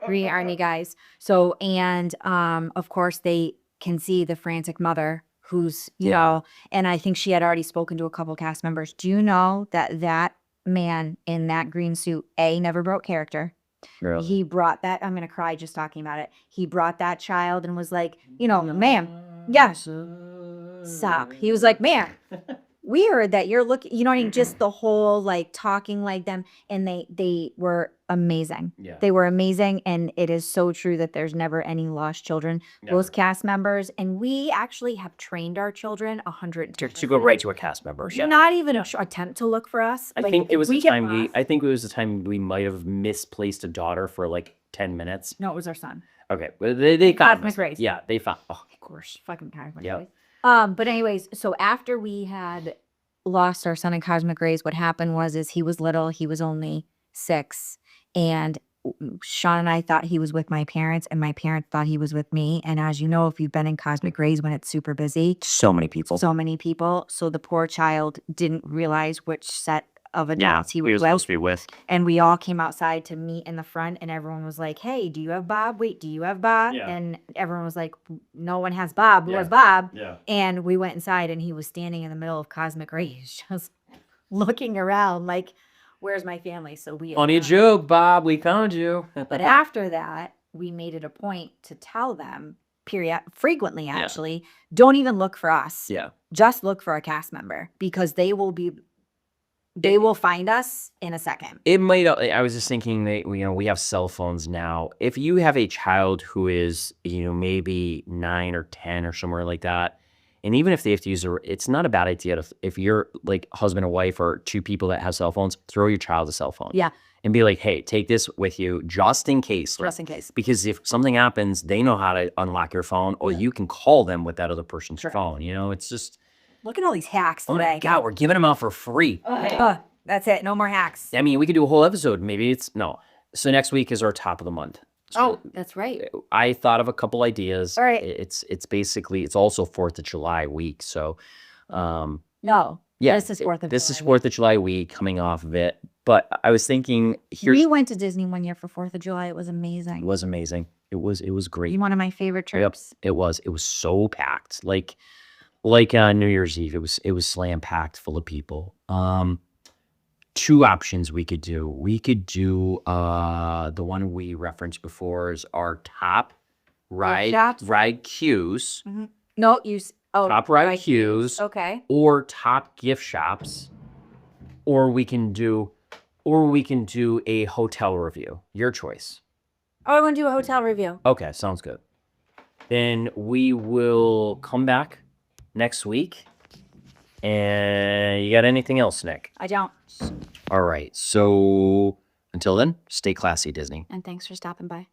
Speaker 1: green army guys? So, and of course they can see the frantic mother who's, you
Speaker 2: Yeah.
Speaker 1: know, and I think she had already spoken to a couple cast members. Do you know that that man in that green suit, never broke character?
Speaker 2: Really?
Speaker 1: He brought that. I'm gonna cry just talking about it. He brought that child and was like, you know, ma'am, yes, stop. He was like, ma'am, we heard that you're looking. You know what I mean? Just the whole like talking like them, and they were amazing.
Speaker 2: Yeah.
Speaker 1: They were amazing, and it is so true that there's never any lost children. Those
Speaker 2: Never.
Speaker 1: cast members, and we actually have trained our children 100
Speaker 2: To go right to a cast member. Yeah.
Speaker 1: Not even attempt to look for us.
Speaker 2: I
Speaker 1: Like,
Speaker 2: think it
Speaker 1: if
Speaker 2: was
Speaker 1: we
Speaker 2: the
Speaker 1: get
Speaker 2: time
Speaker 1: lost-
Speaker 2: I think it was the time we might have misplaced a daughter for like 10 minutes.
Speaker 1: No, it was our son.
Speaker 2: Okay, but they found
Speaker 1: Cosmic
Speaker 2: us.
Speaker 1: Rays.
Speaker 2: Yeah, they found. Oh,
Speaker 1: Of course, fucking Cosmic
Speaker 2: Yep.
Speaker 1: Rays. But anyways, so after we had lost our son in Cosmic Rays, what happened is he was little. He was only 6, and Shawn and I thought he was with my parents, and my parents thought he was with me. And as you know, if you've been in Cosmic Rays when it's super busy,
Speaker 2: so many people.
Speaker 1: so many people. So the poor child didn't realize which set of
Speaker 2: yeah,
Speaker 1: adults he
Speaker 2: we
Speaker 1: was
Speaker 2: were
Speaker 1: with.
Speaker 2: supposed to be with.
Speaker 1: And we all came outside to meet in the front, and everyone was like, hey, do you have Bob? Wait, do you have Bob?
Speaker 2: Yeah.
Speaker 1: And everyone was like, no one has Bob. Who
Speaker 2: Yeah.
Speaker 1: has Bob?
Speaker 2: Yeah.
Speaker 1: And we went inside, and he was standing in the middle of Cosmic Rays, just looking around like, where's my family? So we
Speaker 2: Funny joke, Bob. We found you.
Speaker 1: But after that, we made it a point to tell them, frequently actually, don't even look for us.
Speaker 2: Yeah.
Speaker 1: Just look for a cast member, because they will find us in a second.
Speaker 2: It might. I was just thinking that we have cell phones now. If you have a child who is maybe 9 or 10 or somewhere like that, and even if they have to use it's not a bad idea if you're like husband and wife or two people that have cell phones, throw your child a cell phone.
Speaker 1: Yeah.
Speaker 2: And be like, hey, take this with you just in case.
Speaker 1: Just in case.
Speaker 2: Because if something happens, they know how to unlock your phone, or you can call them with that other person's
Speaker 1: Sure.
Speaker 2: phone. It's just,
Speaker 1: Look at all these hacks
Speaker 2: oh
Speaker 1: today.
Speaker 2: my God, we're giving them out for free.
Speaker 1: That's it. No more hacks.
Speaker 2: I mean, we could do a whole episode. Maybe no. So next week is our top of the month. So
Speaker 1: That's right.
Speaker 2: I thought of a couple ideas.
Speaker 1: All right.
Speaker 2: It's basically, it's also 4th of July week. So,
Speaker 1: No.
Speaker 2: yeah.
Speaker 1: This is 4th of
Speaker 2: This
Speaker 1: July
Speaker 2: is 4th of July week coming off of it. But I was thinking,
Speaker 1: We went to Disney one year for 4th of July. It was amazing.
Speaker 2: it was amazing. It was great.
Speaker 1: One of my favorite
Speaker 2: Yep,
Speaker 1: trips.
Speaker 2: it was so packed. Like New Year's Eve, it was slam packed full of people. 2 options we could do. We could do the one we referenced before is our top
Speaker 1: shops?
Speaker 2: ride queues,
Speaker 1: No,
Speaker 2: top ride queues,
Speaker 1: Okay.
Speaker 2: or top gift shops, or we can do a hotel review. Your choice.
Speaker 1: I want to do a hotel review.
Speaker 2: Okay, sounds good. Then we will come back next week. And you got anything else, Nick?
Speaker 1: I don't.
Speaker 2: All right. So until then, stay classy, Disney.
Speaker 1: And thanks for stopping by.